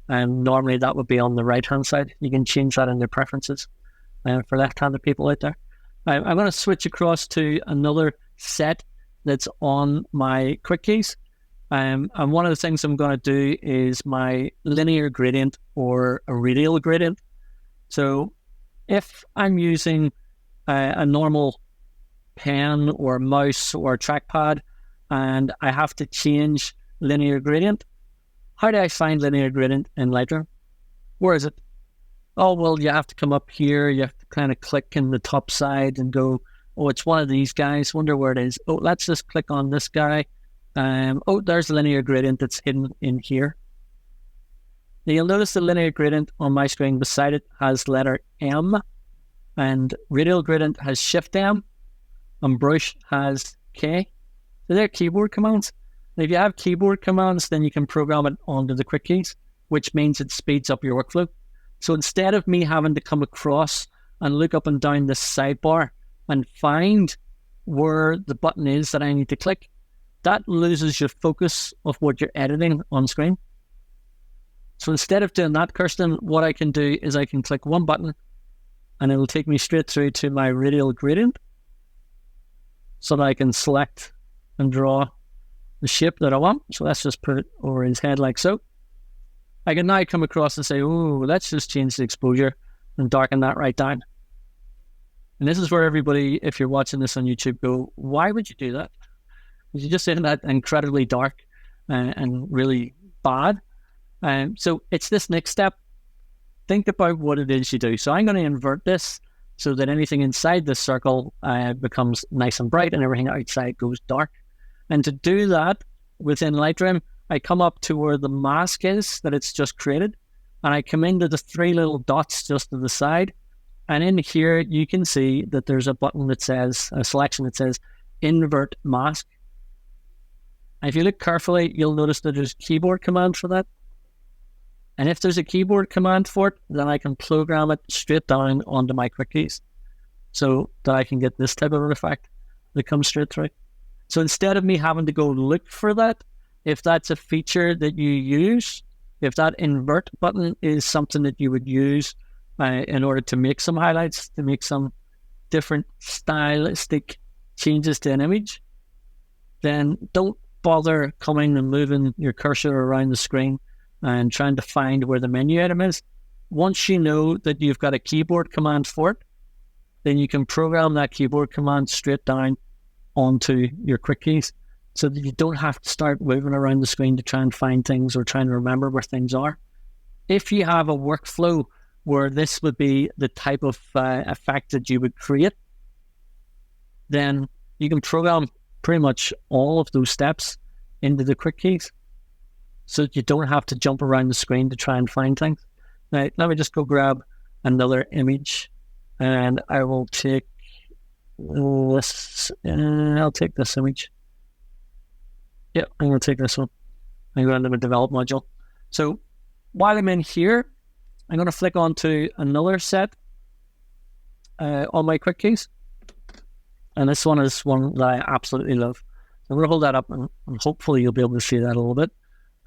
and normally that would be on the right-hand side. You can change that in their preferences for left-handed people out there. I'm going to switch across to another set that's on my quick keys. And one of the things I'm going to do is my linear gradient or a radial gradient. So if I'm using a normal pen or mouse or trackpad and I have to change linear gradient, how do I find linear gradient in Lightroom? Where is it? Oh, well, you have to come up here. You have to kind of click in the top side and go, oh, it's one of these guys. Wonder where it is. Oh, let's just click on this guy. Oh, there's the linear gradient that's hidden in here. Now you'll notice the linear gradient on my screen beside it has letter M, and radial gradient has Shift M, and brush has K. So they're keyboard commands. And if you have keyboard commands, then you can program it onto the quick keys, which means it speeds up your workflow. So instead of me having to come across and look up and down this sidebar and find where the button is that I need to click, that loses your focus of what you're editing on screen. So instead of doing that, Kirsten, what I can do is I can click one button and it'll take me straight through to my radial gradient so that I can select and draw the shape that I want. So let's just put it over his head like so. I can now come across and say, oh, let's just change the exposure and darken that right down. And this is where everybody, if you're watching this on YouTube, go, why would you do that? Because you're just saying that incredibly dark and really bad. So it's this next step. Think about what it is you do. So I'm going to invert this so that anything inside this circle becomes nice and bright and everything outside goes dark. And to do that within Lightroom, I come up to where the mask is that it's just created, and I come into the three little dots just to the side. And in here, you can see that there's a button that says, a selection that says invert mask. And if you look carefully, you'll notice that there's a keyboard command for that. And if there's a keyboard command for it, then I can program it straight down onto my quick keys so that I can get this type of effect that comes straight through. So instead of me having to go look for that, if that's a feature that you use, if that invert button is something that you would use in order to make some highlights, to make some different stylistic changes to an image, then don't bother coming and moving your cursor around the screen and trying to find where the menu item is. Once you know that you've got a keyboard command for it, then you can program that keyboard command straight down onto your quick keys so that you don't have to start moving around the screen to try and find things or trying to remember where things are. If you have a workflow where this would be the type of effect that you would create, then you can program pretty much all of those steps into the quick keys so that you don't have to jump around the screen to try and find things. Now, let me just go grab another image, and I will take this. I'll take this image. Yeah, I'm going to take this one. I'm going to the develop module. So while I'm in here, I'm going to flick onto another set on my quick keys. And this one is one that I absolutely love. So I'm going to hold that up and hopefully you'll be able to see that a little bit.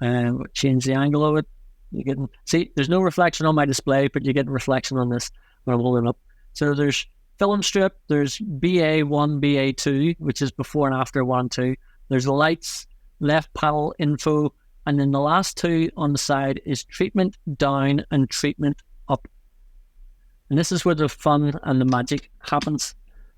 And change the angle of it. You get, see, there's no reflection on my display, but you get reflection on this when I'm holding up. So there's film strip, there's BA1, BA2, which is before and after 1 and 2. There's lights, left panel info, And then the last two on the side is treatment down and treatment up. And this is where the fun and the magic happens.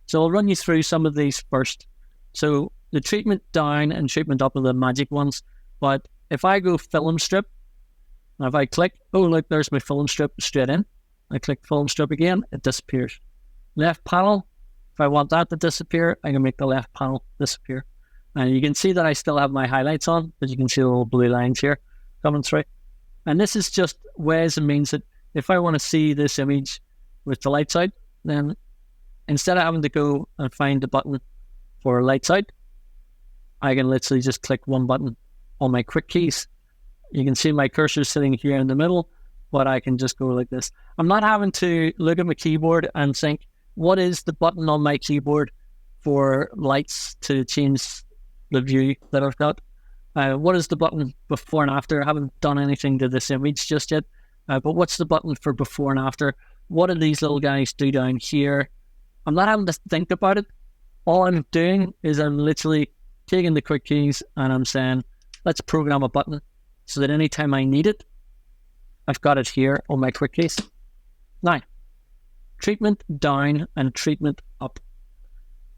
So I'll run you through some of these first. So the treatment down and treatment up are the magic ones. But if I go film strip, and if I click, oh, look, there's my film strip straight in. I click film strip again, it disappears. Left panel, if I want that to disappear, I can make the left panel disappear. And you can see that I still have my highlights on, but you can see the little blue lines here coming through. And this is just ways and means that if I want to see this image with the lights out, then instead of having to go and find the button for lights out, I can literally just click one button on my quick keys. You can see my cursor sitting here in the middle, but I can just go like this. I'm not having to look at my keyboard and think, what is the button on my keyboard for lights to change the view that I've got? What is the button before and after? I haven't done anything to this image just yet, but what's the button for before and after? What do these little guys do down here? I'm not having to think about it. All I'm doing is I'm literally taking the quick keys and I'm saying, let's program a button so that anytime I need it, I've got it here on my quick keys. Now, treatment down and treatment up.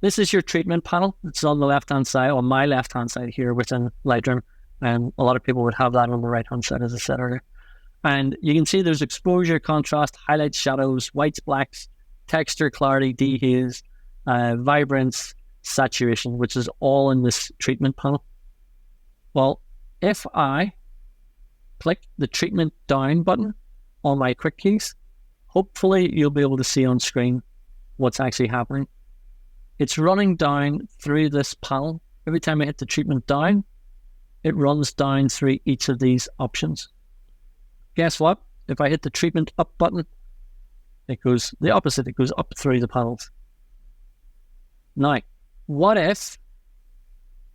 This is your treatment panel. It's on the left-hand side, on my left-hand side here within Lightroom. And a lot of people would have that on the right-hand side, as I said earlier. And you can see there's exposure, contrast, highlights, shadows, whites, blacks, texture, clarity, dehaze, vibrance, saturation, which is all in this treatment panel. Well, if I click the treatment down button on my quick keys, hopefully you'll be able to see on screen what's actually happening. It's running down through this panel. Every time I hit the treatment down, it runs down through each of these options. Guess what? If I hit the treatment up button, it goes the opposite. It goes up through the panels. Now, what if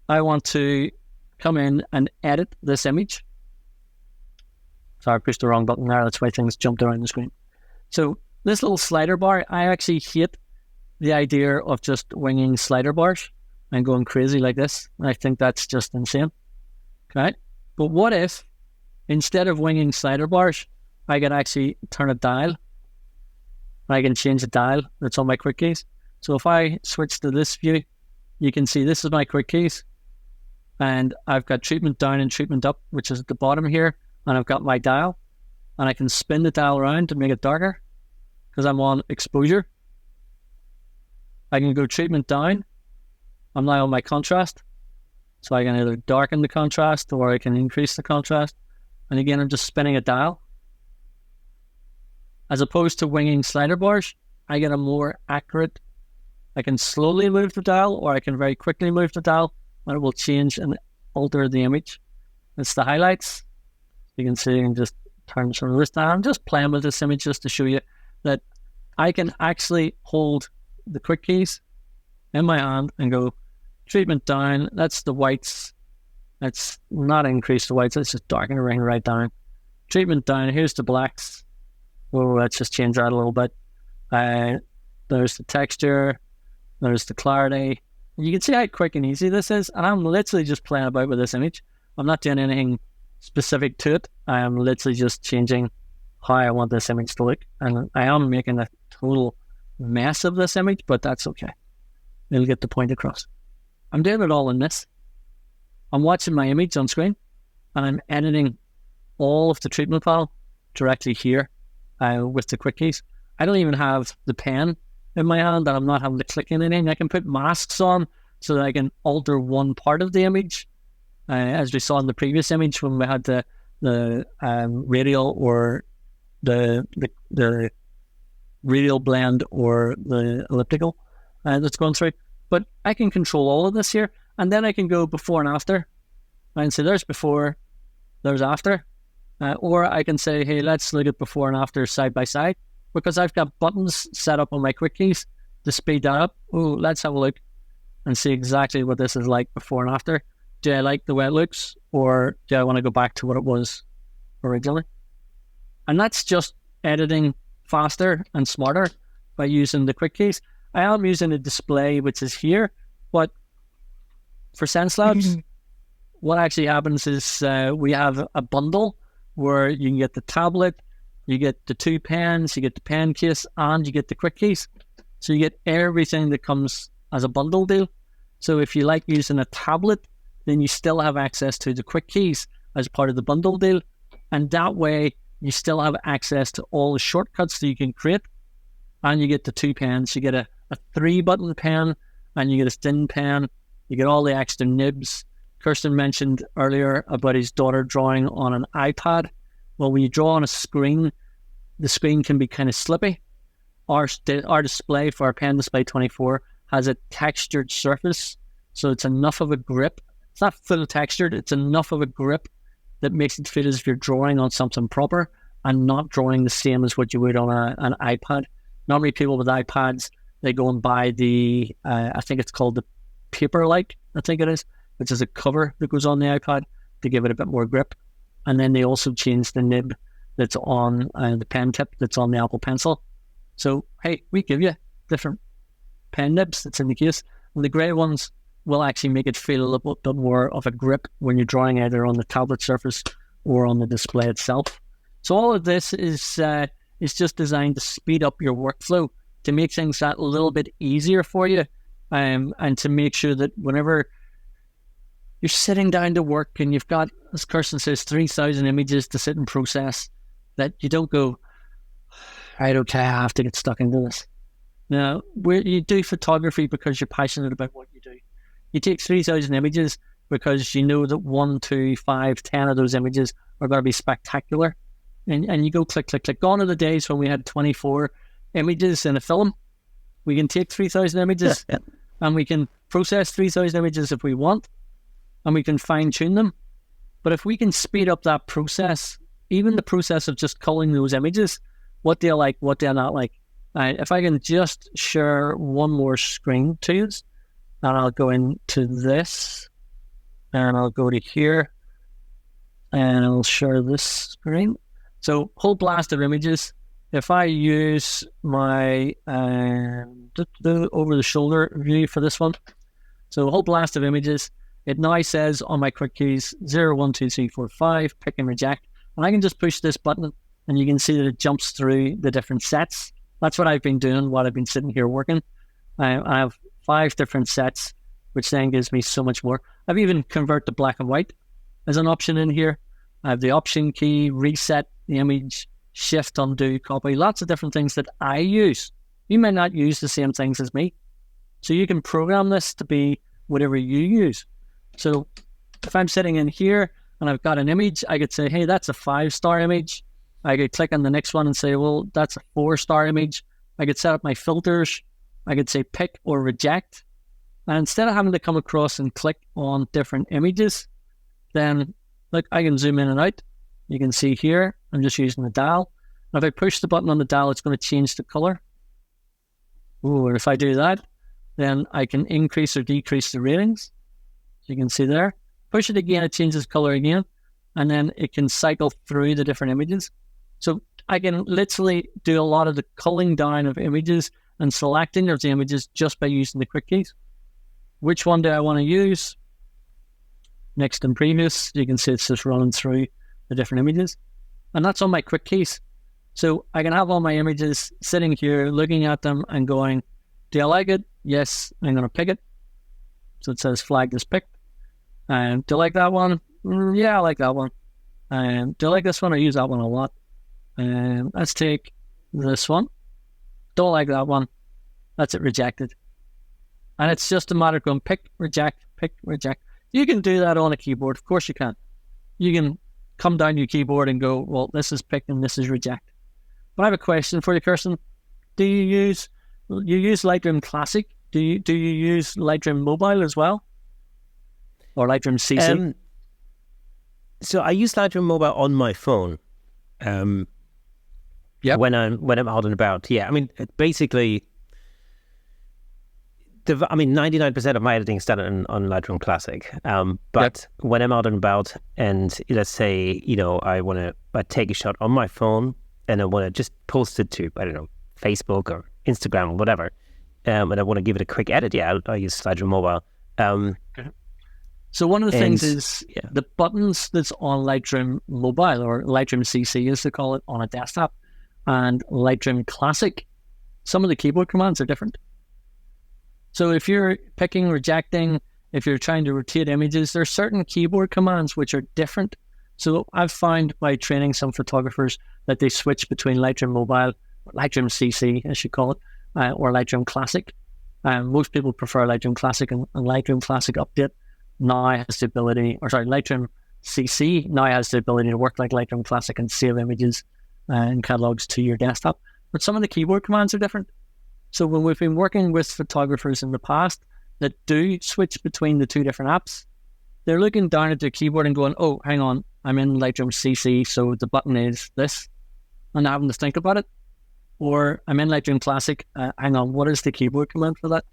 I want to come in and edit this image? Sorry, I pushed the wrong button there. That's why things jumped around the screen. So this little slider bar, I actually hate the idea of just winging slider bars and going crazy like this. I think that's just insane. Okay? But what if, instead of winging slider bars, I can actually turn a dial. I can change the dial that's on my quick keys. So if I switch to this view, you can see this is my quick keys. And I've got treatment down and treatment up, which is at the bottom here. And I've got my dial. And I can spin the dial around to make it darker because I'm on exposure. I can go treatment down. I'm now on my contrast. So I can either darken the contrast or I can increase the contrast. And again, I'm just spinning a dial. As opposed to winging slider bars, I get a more accurate. I can slowly move the dial or I can very quickly move the dial and it will change and alter the image. It's the highlights. You can see and just turn some of this down. I'm just playing with this image just to show you that I can actually hold the quick keys in my hand and go treatment down. That's the whites. Let's not increase the whites. Let's just darken everything right down. Treatment down. Here's the blacks. Oh, let's just change that a little bit. There's the texture. There's the clarity. You can see how quick and easy this is. And I'm literally just playing about with this image. I'm not doing anything specific to it. I am literally just changing how I want this image to look. And I am making a total mess of this image, but that's okay. It'll get the point across. I'm doing it all in this. I'm watching my image on screen and I'm editing all of the treatment panel directly here with the quick keys. I don't even have the pen in my hand and I'm not having to click anything. I can put masks on so that I can alter one part of the image. As we saw in the previous image when we had the radial or the radial blend or the elliptical that's going through. But I can control all of this here, and then I can go before and after. I can say there's before, there's after. Or I can say, hey, let's look at before and after side by side, because I've got buttons set up on my quick keys to speed that up. Oh, let's have a look and see exactly what this is like before and after. Do I like the way it looks, or do I want to go back to what it was originally? And that's just editing faster and smarter by using the quick keys. I am using a display which is here, but for Xencelabs, what actually happens is we have a bundle where you can get the tablet, you get the 2 pens, you get the pen case, and you get the quick keys. So you get everything that comes as a bundle deal. So if you like using a tablet, then you still have access to the quick keys as part of the bundle deal. And that way, you still have access to all the shortcuts that you can create. And you get the 2 pens. You get a 3-button pen, and you get a thin pen. You get all the extra nibs. Kirsten mentioned earlier about his daughter drawing on an iPad. Well, when you draw on a screen, the screen can be kind of slippy. Our display for our Pen Display 24 has a textured surface, so it's enough of a grip. It's not full textured, it's enough of a grip that makes it feel as if you're drawing on something proper and not drawing the same as what you would on an iPad. Normally people with iPads, they go and buy the, I think it's called the Paperlike, I think it is, which is a cover that goes on the iPad to give it a bit more grip. And then they also change the nib that's on the pen tip that's on the Apple Pencil. So, hey, we give you different pen nibs that's in the case. And the grey ones will actually make it feel a little bit more of a grip when you're drawing either on the tablet surface or on the display itself. So all of this is just designed to speed up your workflow, to make things that little bit easier for you, and to make sure that whenever you're sitting down to work and you've got, as Kirsten says, 3,000 images to sit and process, that you don't go, right, okay, I have to get stuck into this. Now, you do photography because you're passionate about what you do. You take 3,000 images because you know that 1, 2, 5, 10 of those images are going to be spectacular. And you go click, click, click. Gone are the days when we had 24 images in a film. We can take 3,000 images and we can process 3,000 images if we want, and we can fine tune them. But if we can speed up that process, even the process of just culling those images, what do you like, what do you not like? If I can just share one more screen to you, and I'll go into this, and I'll go to here, and I'll share this screen. So, whole blast of images. If I use my over-the-shoulder view for this one, so a whole blast of images, it now says on my quick keys 0, 1, 2, 3, 4, 5, pick and reject, and I can just push this button, and you can see that it jumps through the different sets. That's what I've been doing while I've been sitting here working. I have 5 different sets, which then gives me so much more. I've even converted to black and white as an option in here. I have the option key, reset the image, shift, undo, copy, lots of different things that I use. You may not use the same things as me. So you can program this to be whatever you use. So if I'm sitting in here and I've got an image, I could say, hey, that's a 5-star image. I could click on the next one and say, well, that's a 4-star image. I could set up my filters. I could say pick or reject. And instead of having to come across and click on different images, then look, I can zoom in and out. You can see here, I'm just using the dial. And if I push the button on the dial, it's going to change the color. Ooh, and if I do that, then I can increase or decrease the ratings. You can see there. Push it again, it changes color again. And then it can cycle through the different images. So I can literally do a lot of the culling down of images and selecting of the images just by using the quick keys. Which one do I want to use? Next and previous, you can see it's just running through the different images. And that's on my quick keys. So I can have all my images sitting here, looking at them and going, do I like it? Yes, I'm going to pick it. So it says flagged as picked. And do I like that one? Yeah, I like that one. And do I like this one? I use that one a lot. And let's take this one. Don't like that one. That's it, rejected. And it's just a matter of going pick, reject, pick, reject. You can do that on a keyboard. Of course you can. You can come down your keyboard and go, well, this is pick and this is reject. But I have a question for you, Kirsten. Do you use Lightroom Classic? Do you use Lightroom Mobile as well? Or Lightroom CC? So I use Lightroom Mobile on my phone. When I'm out and about. Yeah, I mean, basically, 99% of my editing is done on Lightroom Classic. But when I'm out and about, and let's say, I want to take a shot on my phone, and I want to just post it to, I don't know, Facebook or Instagram or whatever, and I want to give it a quick edit, I use Lightroom Mobile. So one of the things And is yeah, the buttons that's on Lightroom Mobile, or Lightroom CC as they call it, on a desktop, and Lightroom Classic, some of the keyboard commands are different. So if you're picking, rejecting, if you're trying to rotate images, there are certain keyboard commands which are different. So I've found by training some photographers that they switch between Lightroom Mobile, Lightroom CC, as you call it, or Lightroom Classic. Most people prefer Lightroom Classic, and Lightroom Classic Update now has the ability, or sorry, Lightroom CC now has the ability to work like Lightroom Classic and save images and catalogs to your desktop. But some of the keyboard commands are different. So when we've been working with photographers in the past that do switch between the two different apps, they're looking down at their keyboard and going, oh, hang on, I'm in Lightroom CC, so the button is this, and having to think about it. Or I'm in Lightroom Classic, hang on, what is the keyboard command for that?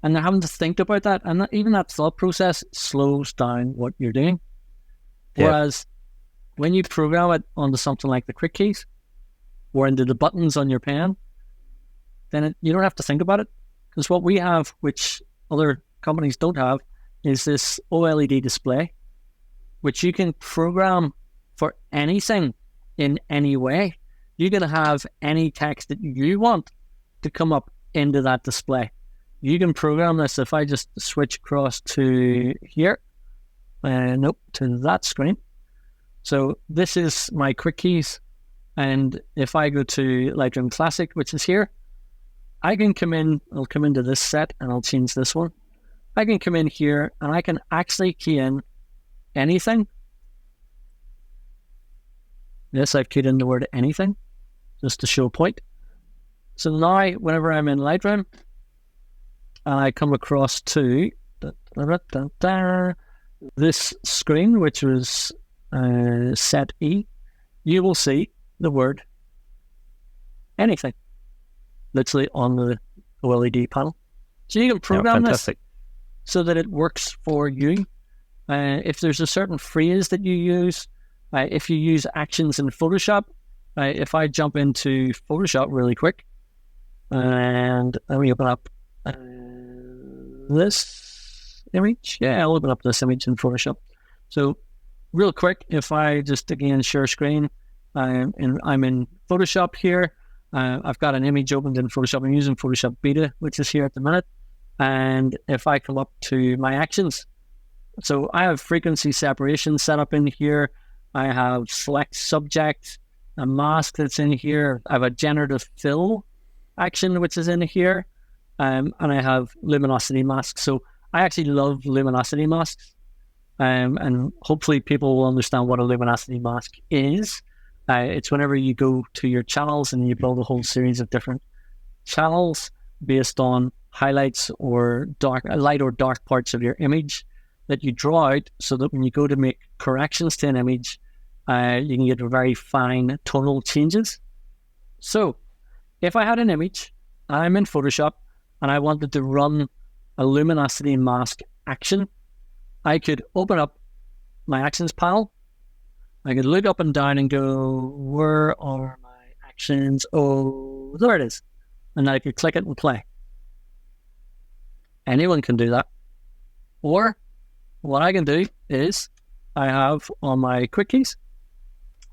And they're having to think about that, and even that thought process slows down what you're doing. Yeah. Whereas when you program it onto something like the quick keys or into the buttons on your pen, then you don't have to think about it. Because what we have, which other companies don't have, is this OLED display, which you can program for anything in any way. You can have any text that you want to come up into that display. You can program this. If I just switch across to here, nope, to that screen. So this is my quick keys. And if I go to Lightroom Classic, which is here, I can come in, I'll come into this set and I'll change this one. I can come in here and I can actually key in anything. Yes, I've keyed in the word anything, just to show a point. So now, whenever I'm in Lightroom, and I come across to this screen, which was set E, you will see the word anything literally on the OLED panel. So you can program this so that it works for you. If there's a certain phrase that you use, if you use actions in Photoshop, if I jump into Photoshop really quick, and let me open up this image. Yeah, I'll open up this image in Photoshop. So real quick, if I just again share screen, I'm in Photoshop here. I've got an image opened in Photoshop. I'm using Photoshop Beta, which is here at the minute. And if I come up to my actions, so I have frequency separation set up in here. I have select subject, a mask that's in here. I have a generative fill action, which is in here. And I have luminosity masks. So I actually love luminosity masks. And hopefully people will understand what a luminosity mask is. It's whenever you go to your channels and you build a whole series of different channels based on highlights or light or dark parts of your image that you draw out, so that when you go to make corrections to an image, you can get very fine tonal changes. So if I had an image, I'm in Photoshop, and I wanted to run a luminosity mask action, I could open up my actions panel. I could look up and down and go, where are my actions? Oh, there it is. And I could click it and play. Anyone can do that. Or what I can do is I have on my quick keys,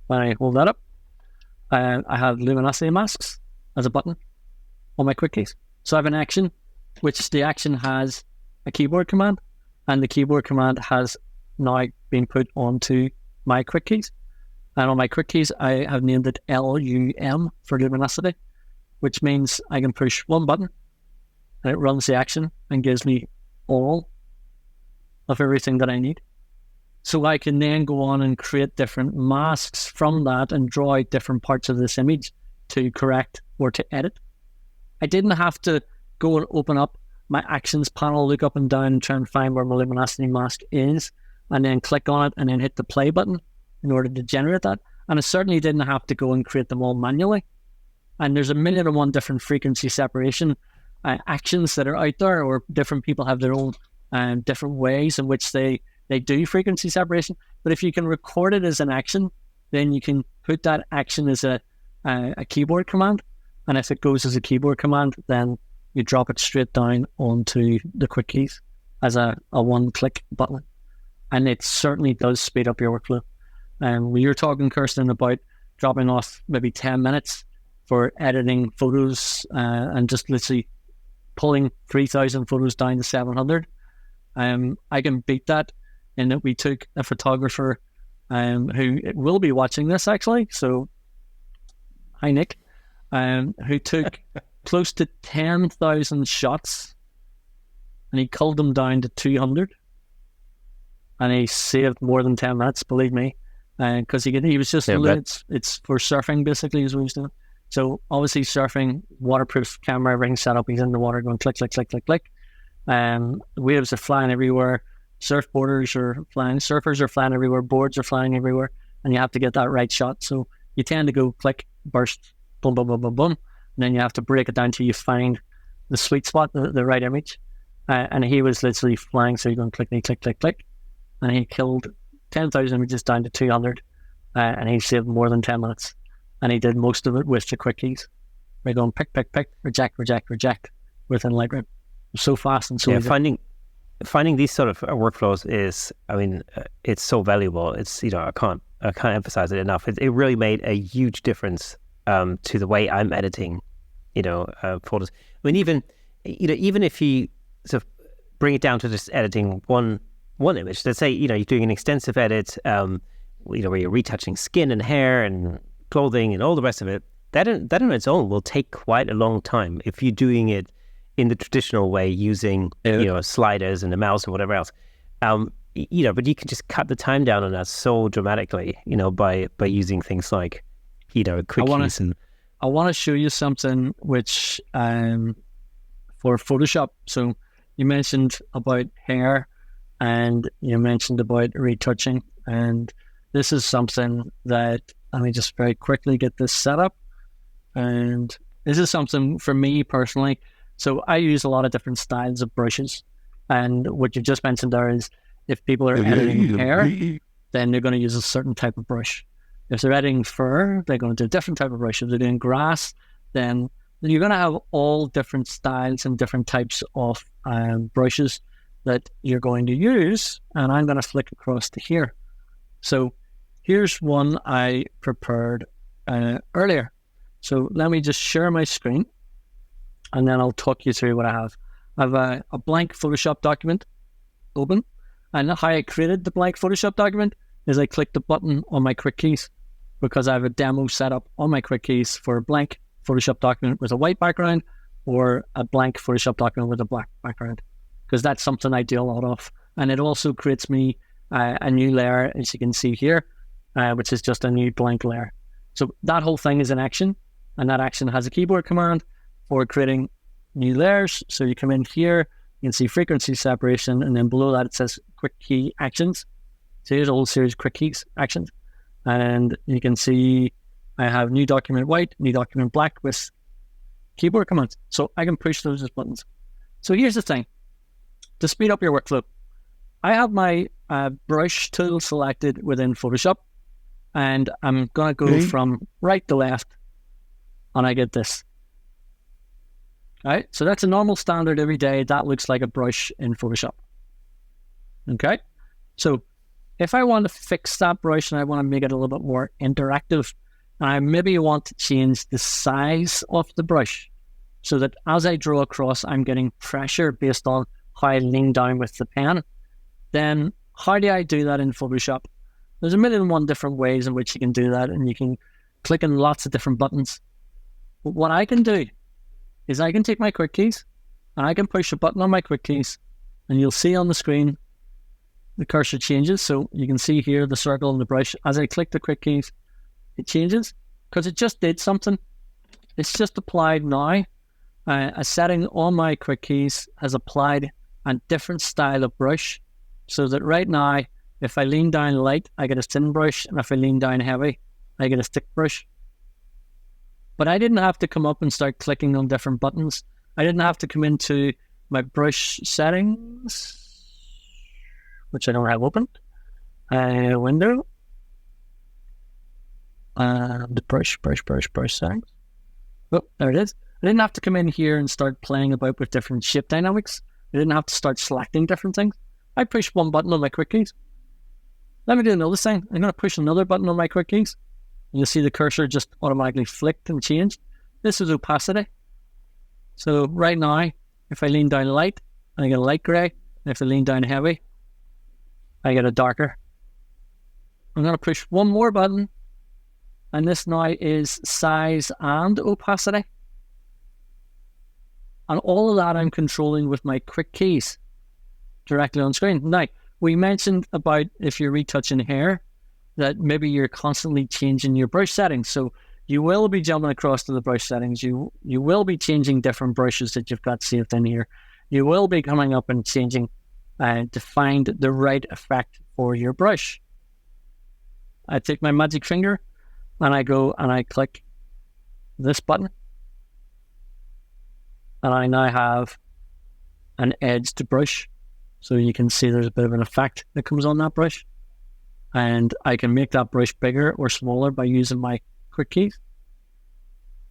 when I hold that up, I have luminosity masks as a button on my quick keys. So I have an action, which the action has a keyboard command, and the keyboard command has now been put onto my quick keys. And on my quick keys, I have named it LUM for luminosity, which means I can push one button and it runs the action and gives me all of everything that I need. So I can then go on and create different masks from that and draw out different parts of this image to correct or to edit. I didn't have to go and open up my actions panel, look up and down and try and find where my luminosity mask is, and then click on it and then hit the play button in order to generate that. And I certainly didn't have to go and create them all manually. And there's a million and one different frequency separation actions that are out there, or different people have their own different ways in which they do frequency separation. But if you can record it as an action, then you can put that action as a keyboard command. And if it goes as a keyboard command, then you drop it straight down onto the quick keys as a one-click button. and it certainly does speed up your workflow. And when you're talking, Kirsten, about dropping off maybe 10 minutes for editing photos and just literally pulling 3,000 photos down to 700, I can beat that in that we took a photographer who will be watching this actually. So, hi, Nick, who took close to 10,000 shots and he culled them down to 200. And he saved more than 10 minutes, believe me. Because he was just, it's for surfing basically is what he's doing. So obviously surfing, waterproof camera, everything set up. He's in the water going click, click, click, click, click. Waves are flying everywhere. Surfboarders are flying. Surfers are flying everywhere. Boards are flying everywhere. And you have to get that right shot. So you tend to go click, burst, boom, boom, boom, boom, boom. And then you have to break it down till you find the sweet spot, the right image. And he was literally flying. So you're going click, click, click, click. And he killed 10,000 images down to 200, and he saved more than 10 minutes. And he did most of it with the quick keys. We're going pick, pick, pick, reject, reject, reject within Lightroom. So fast and so easy. Finding these sort of workflows is, I mean, it's so valuable. It's, I can't emphasize it enough. It really made a huge difference to the way I'm editing, photos. I mean, even if you sort of bring it down to just editing one image. Let's say, you're doing an extensive edit, where you're retouching skin and hair and clothing and all the rest of it. That on its own will take quite a long time if you're doing it in the traditional way using, sliders and the mouse and whatever else. But you can just cut the time down on that so dramatically, by using things like, quick keys. I want to show you something which, for Photoshop. So you mentioned about hair, and you mentioned about retouching, and this is something that, let me just very quickly get this set up. And this is something for me personally. So I use a lot of different styles of brushes. And what you just mentioned there is if people are editing hair, then they're going to use a certain type of brush. If they're editing fur, they're going to do a different type of brush. If they're doing grass, then you're going to have all different styles and different types of brushes that you're going to use, and I'm going to flick across to here. So here's one I prepared earlier. So let me just share my screen, and then I'll talk you through what I have. I have a blank Photoshop document open, and how I created the blank Photoshop document is I clicked the button on my quick keys, because I have a demo set up on my quick keys for a blank Photoshop document with a white background or a blank Photoshop document with a black background, because that's something I do a lot of. And it also creates me a new layer, as you can see here, which is just a new blank layer. So that whole thing is an action, and that action has a keyboard command for creating new layers. So you come in here, you can see frequency separation, and then below that it says quick key actions. So here's a whole series of quick keys actions. And you can see I have new document white, new document black with keyboard commands. So I can push those as buttons. So here's the thing. To speed up your workflow, I have my brush tool selected within Photoshop, and I'm going to go from right to left, and I get this. All right, so that's a normal standard every day. That looks like a brush in Photoshop. Okay, so if I want to fix that brush and I want to make it a little bit more interactive, and I maybe want to change the size of the brush so that as I draw across, I'm getting pressure based on how I lean down with the pen, then how do I do that in Photoshop? There's a million and one different ways in which you can do that, and you can click on lots of different buttons. But what I can do is I can take my quick keys and I can push a button on my quick keys, and you'll see on the screen the cursor changes. So you can see here the circle and the brush. As I click the quick keys, it changes because it just did something. It's just applied now. A setting on my quick keys has applied a different style of brush, so that right now, if I lean down light, I get a thin brush, and if I lean down heavy, I get a thick brush. But I didn't have to come up and start clicking on different buttons. I didn't have to come into my brush settings, which I don't have open, window, the brush settings. Oh, there it is. I didn't have to come in here and start playing about with different shape dynamics. I didn't have to start selecting different things. I push one button on my quick keys, Let me do another thing. I'm going to push another button on my quick keys. You'll see the cursor just automatically flicked and changed. This is opacity. So right now, if I lean down light, I get a light gray. And if I lean down heavy, I get a darker. I'm going to push one more button. And this now is size and opacity. And all of that I'm controlling with my quick keys directly on screen. Now, we mentioned about if you're retouching hair, that maybe you're constantly changing your brush settings. So you will be jumping across to the brush settings. You will be changing different brushes that you've got saved in here. You will be coming up and changing to find the right effect for your brush. I take my magic finger and I go and I click this button. And I now have an edged brush. So you can see there's a bit of an effect that comes on that brush. And I can make that brush bigger or smaller by using my quick keys.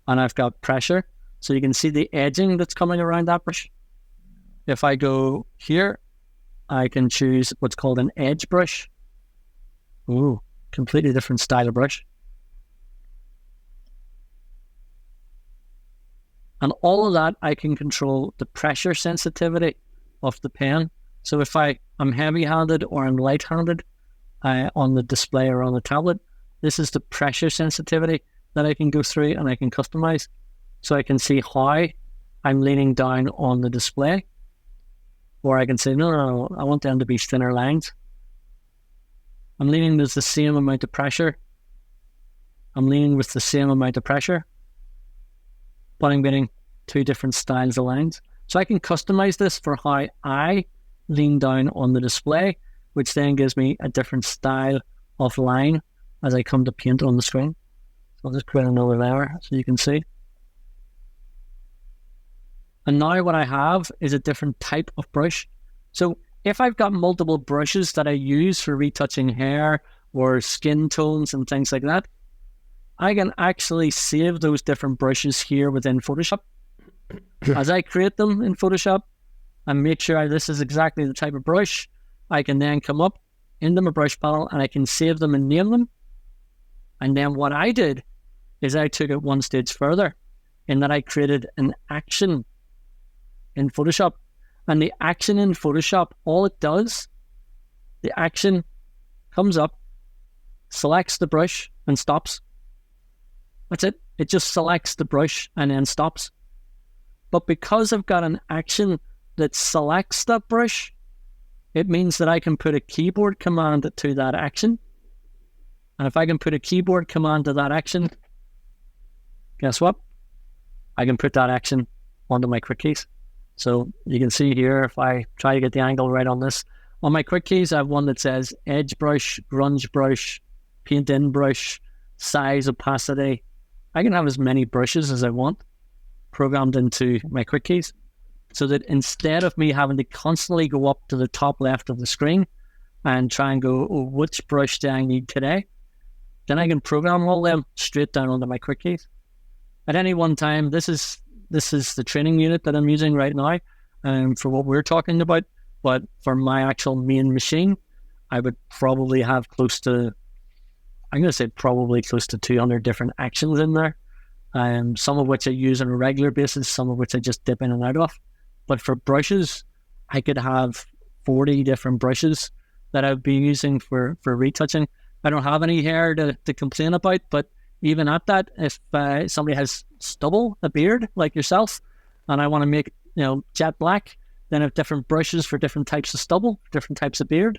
And I've got pressure. So you can see the edging that's coming around that brush. If I go here, I can choose what's called an edge brush. Ooh, completely different style of brush. And all of that, I can control the pressure sensitivity of the pen. So if I'm heavy-handed or I'm light-handed on the display or on the tablet, this is the pressure sensitivity that I can go through and I can customize. So I can see how I'm leaning down on the display. Or I can say, no, I want them to be thinner lines. I'm leaning with the same amount of pressure. I'm leaning with the same amount of pressure. But I'm getting two different styles of lines. So I can customize this for how I lean down on the display, which then gives me a different style of line as I come to paint on the screen. So I'll just create another layer so you can see. And now what I have is a different type of brush. So if I've got multiple brushes that I use for retouching hair or skin tones and things like that, I can actually save those different brushes here within Photoshop. As I create them in Photoshop and make sure this is exactly the type of brush, I can then come up into my brush panel and I can save them and name them. And then what I did is I took it one stage further in that I created an action in Photoshop. And the action in Photoshop, all it does, the action comes up, selects the brush and stops. That's it. It just selects the brush and then stops. But because I've got an action that selects that brush, it means that I can put a keyboard command to that action. And if I can put a keyboard command to that action, guess what? I can put that action onto my quick keys. So you can see here, if I try to get the angle right on this, on my quick keys, I have one that says edge brush, grunge brush, paint in brush, size, opacity. I can have as many brushes as I want programmed into my quick keys, so that instead of me having to constantly go up to the top left of the screen and try and go, oh, which brush do I need today? Then I can program all them straight down onto my quick keys. At any one time, this is the training unit that I'm using right now for what we're talking about. But for my actual main machine, I would probably have close to 200 different actions in there. Some of which I use on a regular basis, some of which I just dip in and out of. But for brushes, I could have 40 different brushes that I'd be using for retouching. I don't have any hair to complain about, but even at that, if somebody has stubble, a beard like yourself, and I want to make jet black, then I have different brushes for different types of stubble, different types of beard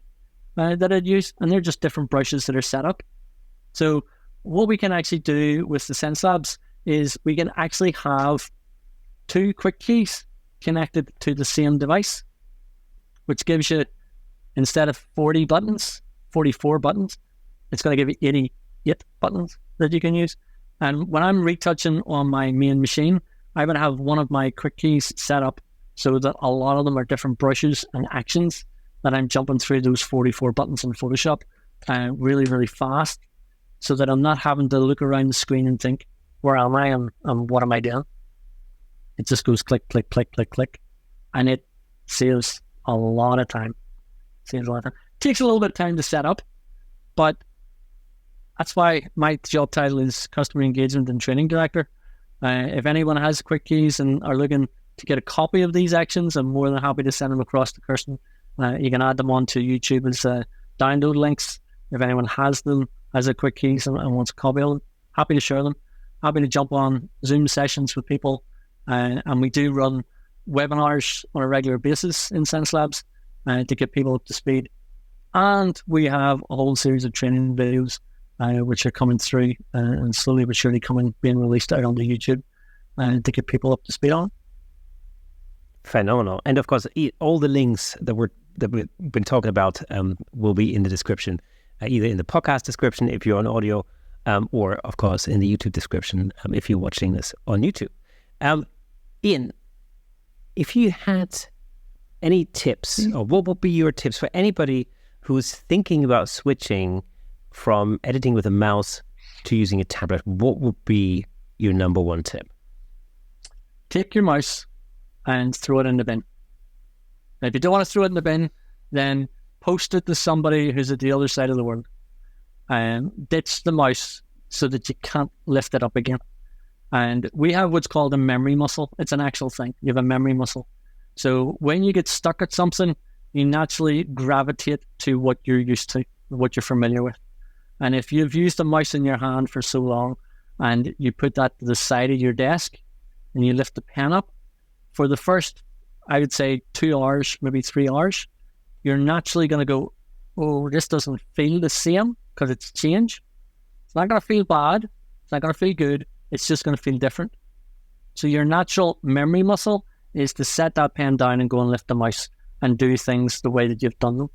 that I'd use, and they're just different brushes that are set up. So what we can actually do with the Xencelabs is we can actually have two quick keys connected to the same device, which gives you, instead of 40 buttons, 44 buttons, it's going to give you 88 buttons that you can use. And when I'm retouching on my main machine, I would have one of my quick keys set up so that a lot of them are different brushes and actions that I'm jumping through those 44 buttons in Photoshop really, really fast, so that I'm not having to look around the screen and think, where am I and what am I doing? It just goes click, click, click, click, click. And it saves a lot of time. Takes a little bit of time to set up, But that's why my job title is Customer Engagement and Training Director. If anyone has quick keys and are looking to get a copy of these actions, I'm more than happy to send them across to Kirsten. You can add them onto YouTube as download links. If anyone has them as a quick keys and wants a copy of them, happy to share them. Happy to jump on Zoom sessions with people. And we do run webinars on a regular basis in Xencelabs to get people up to speed. And we have a whole series of training videos which are coming through and slowly but surely being released out onto YouTube to get people up to speed on. Phenomenal. And of course, all the links that we've been talking about will be in the description, either in the podcast description if you're on audio, or of course in the YouTube description if you're watching this on YouTube. Ian, if you had any tips, or what would be your tips for anybody who's thinking about switching from editing with a mouse to using a tablet, what would be your number one tip? Take your mouse and throw it in the bin. Now, if you don't want to throw it in the bin, then post it to somebody who's at the other side of the world. Ditch the mouse so that you can't lift it up again. And we have what's called a memory muscle. It's an actual thing. You have a memory muscle. So when you get stuck at something, you naturally gravitate to what you're used to, what you're familiar with. And if you've used a mouse in your hand for so long and you put that to the side of your desk and you lift the pen up, for the first, I would say 2 hours, maybe 3 hours, you're naturally going to go, oh, this doesn't feel the same because it's change. It's not going to feel bad. It's not going to feel good. It's just going to feel different. So your natural memory muscle is to set that pen down and go and lift the mouse and do things the way that you've done them.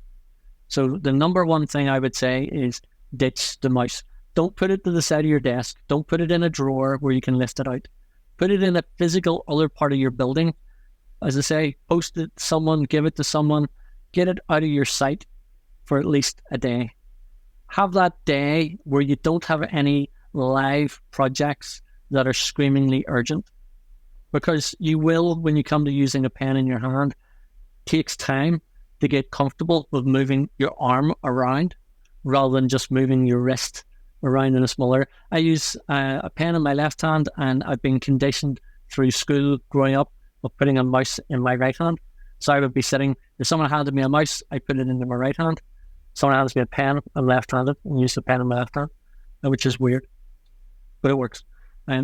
So the number one thing I would say is ditch the mouse. Don't put it to the side of your desk. Don't put it in a drawer where you can lift it out. Put it in a physical other part of your building. As I say, post it to someone, give it to someone, get it out of your sight for at least a day. Have that day where you don't have any live projects that are screamingly urgent. Because you will, when you come to using a pen in your hand, takes time to get comfortable with moving your arm around rather than just moving your wrist around in a smaller. I use a pen in my left hand, and I've been conditioned through school growing up of putting a mouse in my right hand. So I would be sitting, if someone handed me a mouse, I put it into my right hand. Someone hands me a pen, I'm left-handed, and use the pen in my left hand, which is weird, but it works.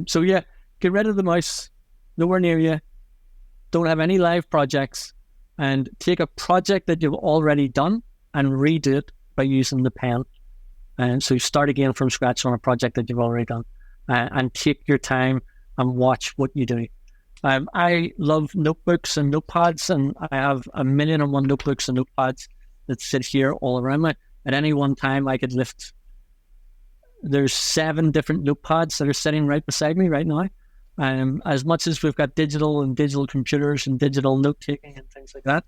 So yeah, get rid of the mouse, nowhere near you, don't have any live projects, and take a project that you've already done and redo it by using the pen. And so start again from scratch on a project that you've already done, and take your time and watch what you do. I love notebooks and notepads, and I have 1,000,001 notebooks and notepads that sit here all around me. At any one time, I could lift. There's 7 different notepads that are sitting right beside me right now. As much as we've got digital computers and digital note-taking and things like that,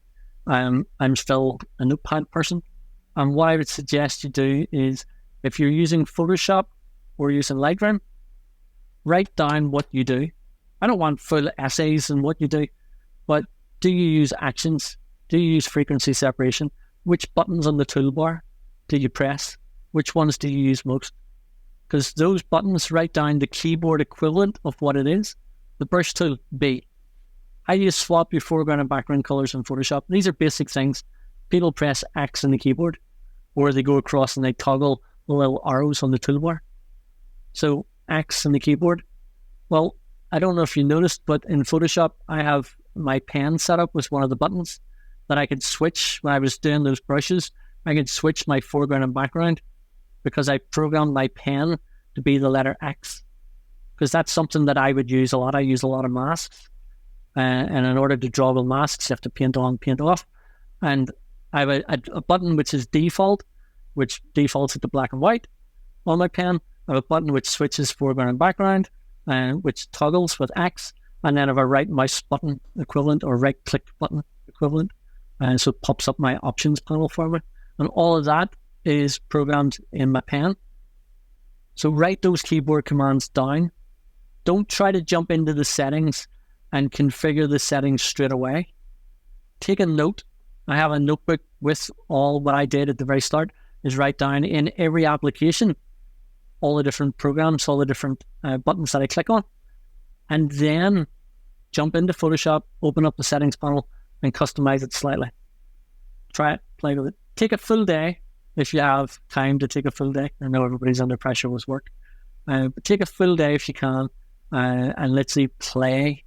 I'm still a notepad person. And what I would suggest you do is, if you're using Photoshop or using Lightroom, write down what you do. I don't want full essays on what you do, but do you use actions? Do you use frequency separation? Which buttons on the toolbar do you press? Which ones do you use most? Because those buttons write down the keyboard equivalent of what it is. The brush tool, B. I use swap your foreground and background colors in Photoshop. These are basic things. People press X on the keyboard, or they go across and they toggle the little arrows on the toolbar. So X on the keyboard. Well, I don't know if you noticed, but in Photoshop, I have my pen set up with one of the buttons that I could switch when I was doing those brushes. I could switch my foreground and background because I programmed my pen to be the letter X, because that's something that I would use a lot. I use a lot of masks, and in order to draw with masks, you have to paint on, paint off. And I have a button which is default, which defaults it to black and white on my pen. I have a button which switches foreground and background, and which toggles with X, and then I have a right mouse button equivalent or right click button equivalent, and so it pops up my options panel for me. And all of that is programmed in my pen. So write those keyboard commands down. Don't try to jump into the settings and configure the settings straight away. Take a note. I have a notebook with all what I did at the very start. is write down in every application all the different programs, all the different buttons that I click on, and then jump into Photoshop, open up the settings panel, and customize it slightly. Try it, play with it. Take a full day if you have time to take a full day. I know everybody's under pressure with work, but take a full day if you can, and let's say play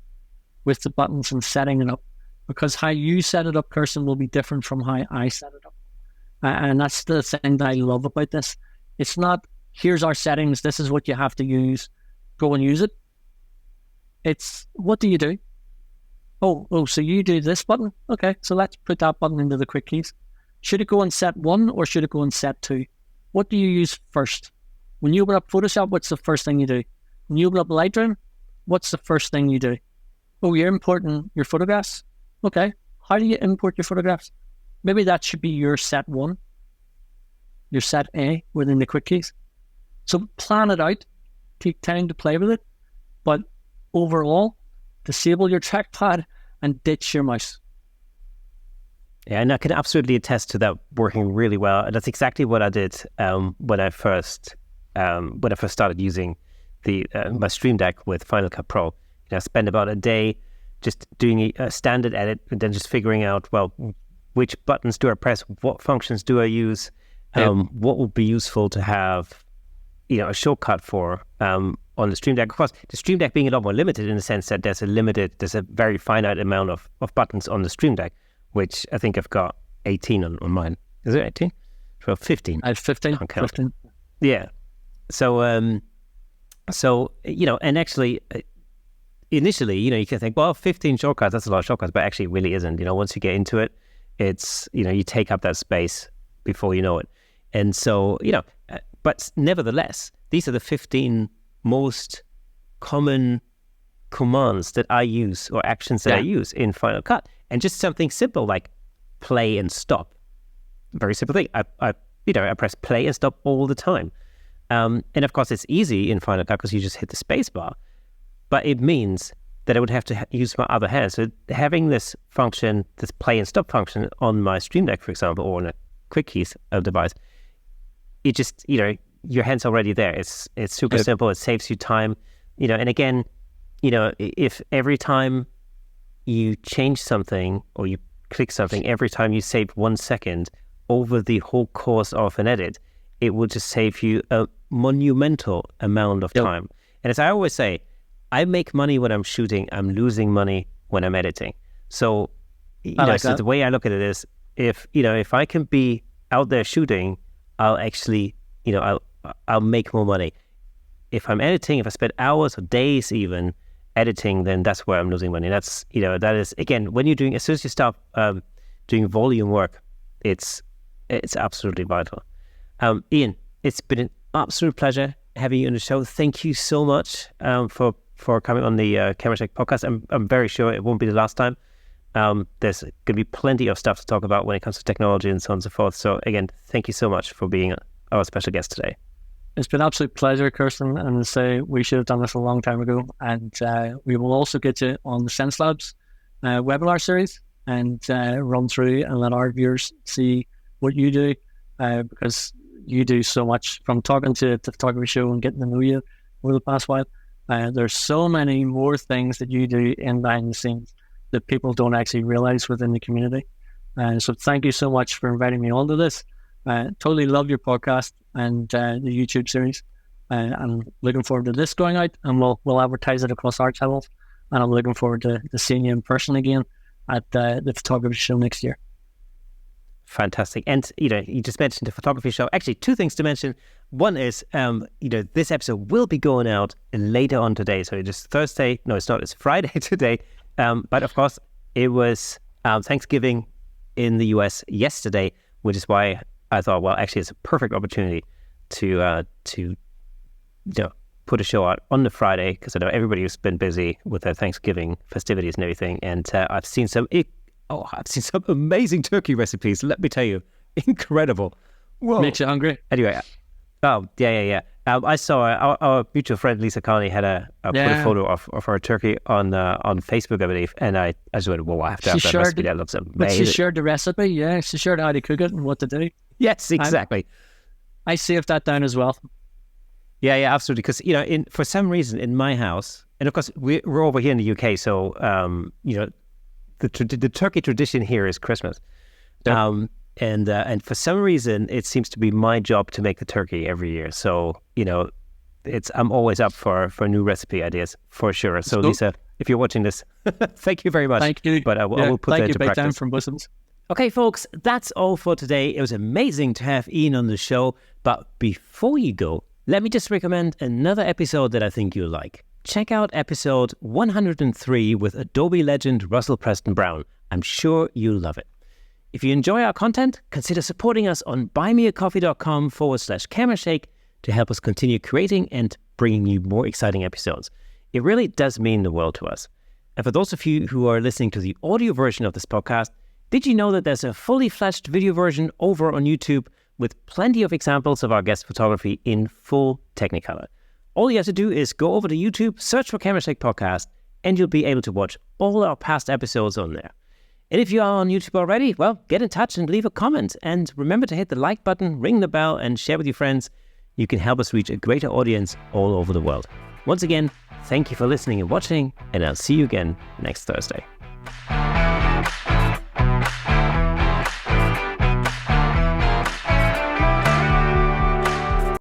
with the buttons and setting it up, because how you set it up, Kirsten, will be different from how I set it up. And that's the thing that I love about this. It's not, here's our settings, this is what you have to use, go and use it. It's, what do you do? Oh, so you do this button? Okay, so let's put that button into the quick keys. Should it go on set 1 or should it go on set 2? What do you use first? When you open up Photoshop, what's the first thing you do? When you open up Lightroom, what's the first thing you do? Oh, you're importing your photographs? Okay, how do you import your photographs? Maybe that should be your set 1, your set A within the quick keys. So plan it out, take time to play with it, but overall, disable your trackpad and ditch your mouse. Yeah, and I can absolutely attest to that working really well. And that's exactly what I did when I first started using my Stream Deck with Final Cut Pro. I spent about a day just doing a standard edit and then just figuring out, well, which buttons do I press, what functions do I use, what would be useful to have, a shortcut for on the Stream Deck. Of course, the Stream Deck being a lot more limited in the sense that there's a very finite amount of buttons on the Stream Deck, which I think I've got 18 on mine. Is it 18? Well, 15. I have 15. 15. Yeah. So, and actually, initially, you can think, well, 15 shortcuts, that's a lot of shortcuts, but actually it really isn't. Once you get into it, it's, you take up that space before you know it. And so, but nevertheless, these are the 15 most common commands that I use or actions that I use in Final Cut. And just something simple like play and stop. Very simple thing. I press play and stop all the time. And of course, it's easy in Final Cut because you just hit the space bar. But it means that I would have to use my other hand. So having this function, this play and stop function on my Stream Deck, for example, or on a quick keys device, it just, your hand's already there. It's super simple. It saves you time. And again, if every time you change something or you click something, every time you save 1 second over the whole course of an edit, it will just save you a monumental amount of time. And as I always say, I make money when I'm shooting. I'm losing money when I'm editing. So, so the way I look at it is, if I can be out there shooting, I'll actually, I'll make more money. If I'm editing, if I spend hours or days even editing, then that's where I'm losing money. That's, that is, again, when you're doing, as soon as you start doing volume work, it's absolutely vital. Ian, it's been an absolute pleasure having you on the show. Thank you so much for coming on the Camera Check podcast. I'm very sure it won't be the last time. There's going to be plenty of stuff to talk about when it comes to technology and so on and so forth. So again, thank you so much for being our special guest today. It's been an absolute pleasure, Kirsten, and say we should have done this a long time ago. And we will also get you on the Xencelabs webinar series and run through and let our viewers see what you do, because you do so much, from talking to the photography show and getting to know you over the past while. There's so many more things that you do in behind the scenes that people don't actually realize within the community. So thank you so much for inviting me onto this. Totally love your podcast and the YouTube series. I'm looking forward to this going out, and we'll advertise it across our channels. And I'm looking forward to seeing you in person again at the photography show next year. Fantastic. And, you just mentioned the photography show. Actually, two things to mention. One is, this episode will be going out later on today. So it's Thursday. No, it's not. It's Friday today. But of course, it was Thanksgiving in the US yesterday, which is why I thought, well, actually, it's a perfect opportunity to put a show out on the Friday, because I know everybody's been busy with their Thanksgiving festivities and everything. And I've seen some amazing turkey recipes. Let me tell you, incredible. Whoa. Makes you hungry. Anyway, Oh, yeah. I saw our mutual friend Lisa Conley had put a photo of her turkey on Facebook, I believe, and I just went, "Well, I have to have that recipe. That looks amazing." But she shared the recipe. Yeah, she shared how to cook it and what to do. Yes, exactly. I saved that down as well. Yeah, absolutely. Because for some reason in my house, and of course we're over here in the UK, so the turkey tradition here is Christmas. Yep. And for some reason, it seems to be my job to make the turkey every year. So, I'm always up for new recipe ideas, for sure. So, Lisa, if you're watching this, thank you very much. Thank you. But I will put that into practice. Time from Bosoms. Okay, folks, that's all for today. It was amazing to have Ian on the show. But before you go, let me just recommend another episode that I think you'll like. Check out episode 103 with Adobe legend Russell Preston Brown. I'm sure you'll love it. If you enjoy our content, consider supporting us on buymeacoffee.com/CameraShake to help us continue creating and bringing you more exciting episodes. It really does mean the world to us. And for those of you who are listening to the audio version of this podcast, did you know that there's a fully fleshed video version over on YouTube with plenty of examples of our guest photography in full Technicolor? All you have to do is go over to YouTube, search for CameraShake Podcast, and you'll be able to watch all our past episodes on there. And if you are on YouTube already, well, get in touch and leave a comment. And remember to hit the like button, ring the bell, and share with your friends. You can help us reach a greater audience all over the world. Once again, thank you for listening and watching, and I'll see you again next Thursday.